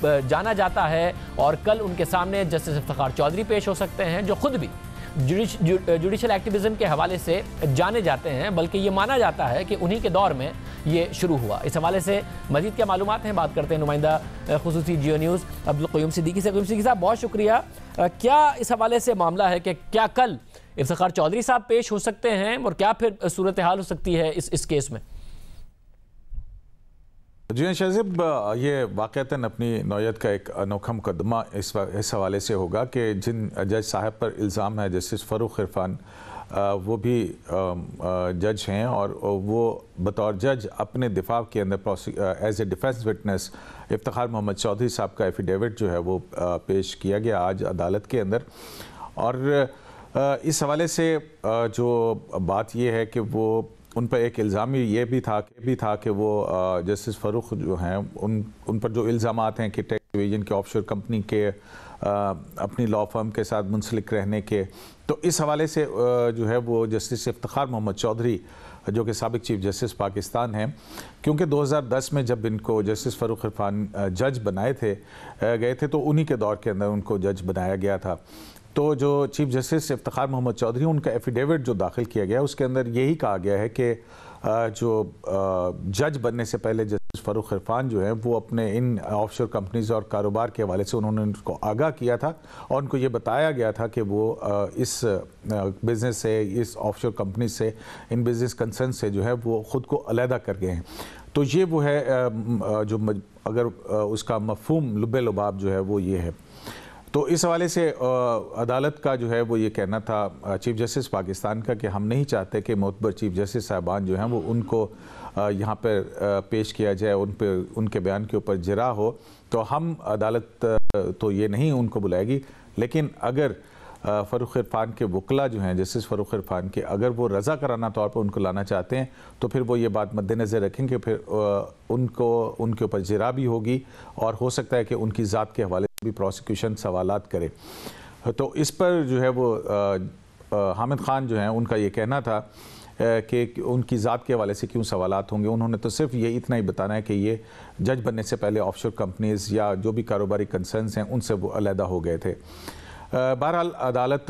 जाना जाता है और कल उनके सामने जस्टिस इफ्तिखार चौधरी पेश हो सकते हैं जो खुद भी जुडिशल एक्टिविज्म के हवाले से जाने जाते हैं, बल्कि ये माना जाता है कि उन्हीं के दौर में ये शुरू हुआ। इस हवाले से मजीद क्या मालूमात हैं, बात करते हैं नुमाइंदा खुसूसी जियो न्यूज़ अब्दुल क़य्यूम सिद्दीकी से। क़य्यूम सिद्दीकी साहब बहुत शुक्रिया। क्या इस हवाले से मामला है कि क्या कल इफ्तिखार चौधरी साहब पेश हो सकते हैं और क्या फिर सूरत हाल हो सकती है इस केस में? जी शाहज़ेब, ये वाक़तन अपनी नौयत का एक अनोखा मुकदमा इस हवाले से होगा कि जिन जज साहब पर इल्ज़ाम है, जस्टिस फ़ारूक इरफान, वो भी जज हैं और वो बतौर जज अपने दिफा के अंदर as a defence witness Iftikhar Mohammad Chaudhry साहब का एफिडेविट जो है वो पेश किया गया आज अदालत के अंदर। और इस हवाले से जो बात ये है कि वो उन पर एक इल्ज़ाम ये भी था कि वो जस्टिस फ़ारूक जो हैं उन पर जो इल्ज़ामात हैं कि टैक्स डिवीजन के ऑफशोर कंपनी के अपनी लॉ फर्म के साथ मुंसलिक रहने के, तो इस हवाले से जो है वो जस्टिस इफ्तिखार मोहम्मद चौधरी जो कि साबिक चीफ जस्टिस पाकिस्तान हैं, क्योंकि 2010 में जब इनको जस्टिस फ़ारूक इरफान जज बनाए गए थे तो उन्हीं के दौर के अंदर उनको जज बनाया गया था। तो जो चीफ जस्टिस इफ्तिखार मोहम्मद चौधरी उनका एफिडेविट जो दाखिल किया गया उसके अंदर यही कहा गया है कि जो जज बनने से पहले जस्टिस फ़ारूक इरफान जो हैं वो अपने इन ऑफशोर कंपनीज़ और कारोबार के हवाले से उन्होंने उनको आगाह किया था और उनको ये बताया गया था कि वो इस बिज़नेस से, इस ऑफशोर कंपनी से, इन बिज़नेस कंसर्न से जो है वो ख़ुद को अलहदा कर गए हैं। तो ये वो है जो अगर उसका मफ़हूम लुब्बे लुबाब जो है वो ये है। तो इस हवाले से अदालत का जो है वो ये कहना था चीफ जस्टिस पाकिस्तान का कि हम नहीं चाहते कि मोतबर चीफ जस्टिस साहबान जो हैं वो उनको यहाँ पर पेश किया जाए, उन पर उनके बयान के ऊपर जरा हो। तो हम अदालत तो ये नहीं उनको बुलाएगी, लेकिन अगर फ़ारूक इरफान के वकला जो हैं जस्टिस फ़ारूक इरफान के, अगर वो रज़ा कराना तौर पर उनको लाना चाहते हैं तो फिर वो ये बात मद्देनज़र रखेंगे, फिर उनको उनके ऊपर जरा भी होगी और हो सकता है कि उनकी ज़ात के हवाले से भी प्रोसिक्यूशन सवालात करे। तो इस पर जो है वो हामिद खान जो हैं उनका ये कहना था कि उनकी ज़ात के हवाले से क्यों सवालात होंगे। उन्होंने तो सिर्फ ये इतना ही बताना है कि ये जज बनने से पहले ऑफशोर कंपनीज़ या जो भी कारोबारी कंसर्न्स हैं उनसे वो अलहदा हो गए थे। बहरहाल अदालत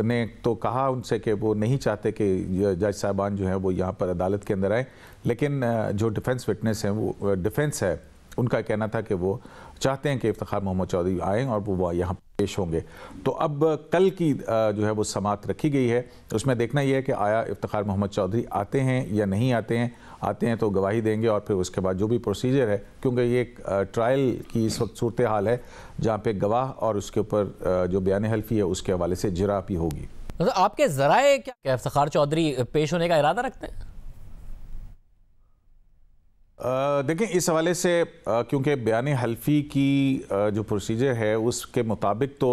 ने तो कहा उनसे कि वो नहीं चाहते कि जज साहबान जो हैं वो यहाँ पर अदालत के अंदर आए, लेकिन जो डिफेंस विटनेस हैं वो डिफेंस है उनका कहना था कि वो चाहते हैं कि इफ्तिखार मोहम्मद चौधरी आएँ और वो यहाँ पेश होंगे। तो अब कल की जो है वो समात रखी गई है, उसमें देखना यह है कि आया इफ्तिखार मोहम्मद चौधरी आते हैं या नहीं आते हैं। आते हैं तो गवाही देंगे और फिर उसके बाद जो भी प्रोसीजर है, क्योंकि ये एक ट्रायल की इस वक्त सूरत हाल है जहाँ पे गवाह और उसके ऊपर जो बयान हल्फी है उसके हवाले से जरा भी होगी। तो आपके ज़राए क्या इफ्तिखार चौधरी पेश होने का इरादा रखते हैं? देखें इस हवाले से क्योंकि बयान हल्फी की जो प्रोसीजर है उसके मुताबिक तो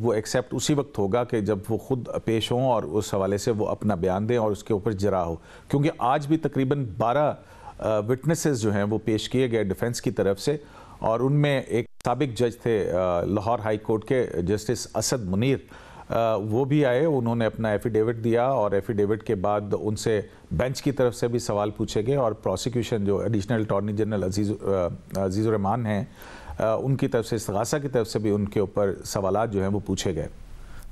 वो एक्सेप्ट उसी वक्त होगा कि जब वो ख़ुद पेश हों और उस हवाले से वो अपना बयान दें और उसके ऊपर जरा हो। क्योंकि आज भी तकरीबन 12 विटनेसेस जो हैं वो पेश किए गए डिफेंस की तरफ से, और उनमें एक साबिक जज थे लाहौर हाई कोर्ट के जस्टिस असद मुनीर, वो भी आए, उन्होंने अपना एफिडेविट दिया और एफिडेविट के बाद उनसे बेंच की तरफ से भी सवाल पूछे गए और प्रोसिक्यूशन जो additional attorney general Azizur Rahman हैं उनकी तरफ से, इस्तग़ासा की तरफ से भी उनके ऊपर सवालात जो हैं वो पूछे गए।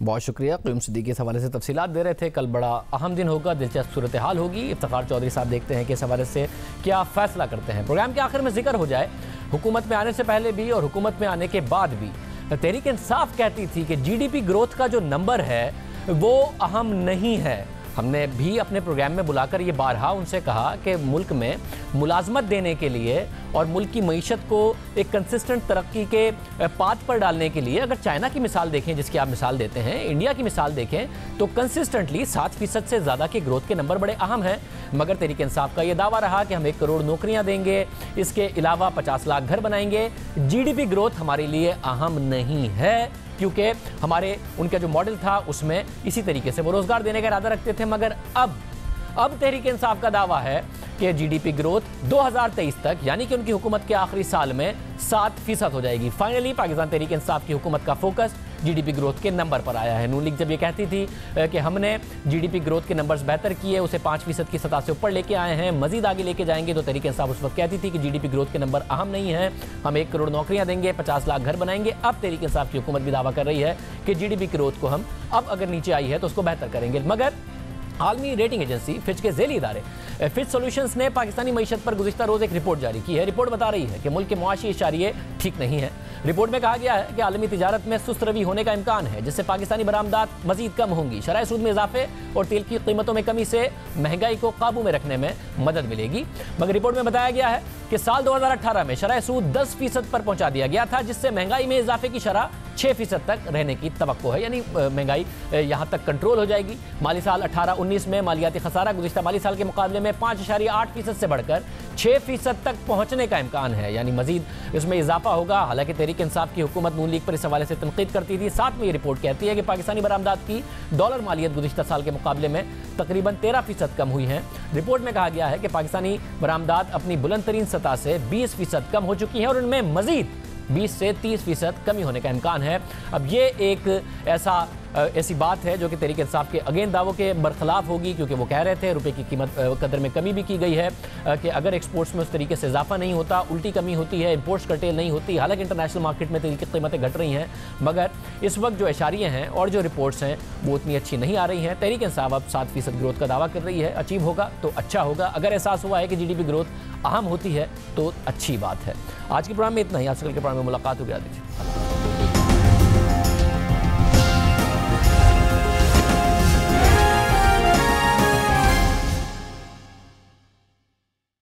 बहुत शुक्रिया। क़यूम सिद्दीकी इस हवाले से तफसीलात दे रहे थे। कल बड़ा अहम दिन होगा, दिलचस्प सूरत हाल होगी। इफ्तिखार चौधरी साहब देखते हैं कि इस हवाले से क्या फ़ैसला करते हैं। प्रोग्राम के आखिर में जिक्र हो जाए, हुकूमत में आने से पहले भी और हुकूमत में आने के बाद भी तहरीक इंसाफ कहती थी कि GDP ग्रोथ का जो नंबर है वो अहम नहीं है। हमने भी अपने प्रोग्राम में बुलाकर ये बारहा उनसे कहा कि मुल्क में मुलाजमत देने के लिए और मुल्क की मईशत को एक कंसिस्टेंट तरक्की के पाथ पर डालने के लिए अगर चाइना की मिसाल देखें, जिसकी आप मिसाल देते हैं, इंडिया की मिसाल देखें, तो कंसिस्टेंटली 7% से ज़्यादा के ग्रोथ के नंबर बड़े अहम हैं। मगर तहरीक इंसाफ का ये दावा रहा कि हम 1 करोड़ नौकरियां देंगे, इसके अलावा 50 लाख घर बनाएंगे। GDP ग्रोथ हमारे लिए अहम नहीं है, क्योंकि हमारे उनका जो मॉडल था उसमें इसी तरीके से वो रोजगार देने का इरादा रखते थे। मगर अब तहरीक इंसाफ का दावा है कि GDP ग्रोथ 2023 तक, यानी कि उनकी हुकूमत के आखिरी साल में 7% हो जाएगी। फाइनली पाकिस्तान तहरीक इंसाफ की हुकूमत का फोकस GDP ग्रोथ के नंबर पर आया है। नून लीग जब ये कहती थी कि हमने GDP ग्रोथ के नंबर्स बेहतर किए, उसे 5% की सतह से ऊपर लेके आए हैं, मजीद आगे लेके जाएंगे, तो तहरीक इंसाफ उस वक्त कहती थी कि GDP ग्रोथ के नंबर अहम नहीं है, हम 1 करोड़ नौकरियां देंगे, 50 लाख घर बनाएंगे। अब तहरीक इंसाफ की हुकूमत भी दावा कर रही है कि GDP ग्रोथ को हम अब अगर नीचे आई है तो उसको बेहतर करेंगे। मगर आलमी रेटिंग एजेंसी फिच के ज़ेली इदारे फिच सॉल्यूशंस ने पाकिस्तानी मईशत पर गुज़िश्ता रोज़ एक रिपोर्ट जारी की है। रिपोर्ट बता रही है कि मुल्क के मुआशी इशारे ठीक नहीं है। रिपोर्ट में कहा गया है कि आलमी तिजारत में सुस्त रवी होने का इम्कान है, जिससे पाकिस्तानी बरामदात मजीद कम होंगी। शरह सूद में इजाफे और तेल की कीमतों में कमी से महंगाई को काबू में रखने में मदद मिलेगी। मगर रिपोर्ट में बताया गया है कि साल 2018 में शरह सूद 10% पर पहुंचा दिया गया था, जिससे महंगाई में इजाफे की शरह 6% तक रहने की तवक्को है, यानी महंगाई यहाँ तक कंट्रोल हो जाएगी। माली साल 18-19 में मालियाती खसारा गुज़िश्ता माली साल के मुकाबले में 5.8% से बढ़कर 6% तक पहुँचने का इम्कान है, यानी मजीद इसमें इजाफा होगा। हालांकि तहरीक इंसाफ की हुकूमत नून लीग पर इस हवाले से तनकीद करती थी। साथ में ये रिपोर्ट कहती है कि पाकिस्तानी बरामदात की डॉलर मालियत गुज़िश्ता साल के मुकाबले में तकरीबन 13% कम हुई है। रिपोर्ट में कहा गया है कि पाकिस्तानी बरामदात अपनी बुलंद तरीन सतह से 20% कम हो चुकी है और उनमें मजीद 20 से 30% कमी होने का इम्कान है। अब ये एक ऐसी बात है जो कि तहरीक इंसाफ के अगेन दावों के बरखिलाफ होगी, क्योंकि वो कह रहे थे रुपए की कीमत कदर में कमी भी की गई है कि अगर एक्सपोर्ट्स में उस तरीके से इजाफा नहीं होता, उल्टी कमी होती है, इंपोर्ट्स कर्टेल नहीं होती। हालांकि इंटरनेशनल मार्केट में तेल की कीमतें घट रही हैं, मगर इस वक्त जो इशारे हैं और जो रिपोर्ट्स हैं वो उतनी अच्छी नहीं आ रही हैं। तहरीक इंसाफ अब 7% ग्रोथ का दावा कर रही है। अचीव होगा तो अच्छा होगा। अगर एहसास हुआ है कि GDP ग्रोथ अहम होती है तो अच्छी बात है। आज के प्रोग्राम में इतना ही। आजकल के प्रोग्राम में मुलाकात हो गया। दीजिए।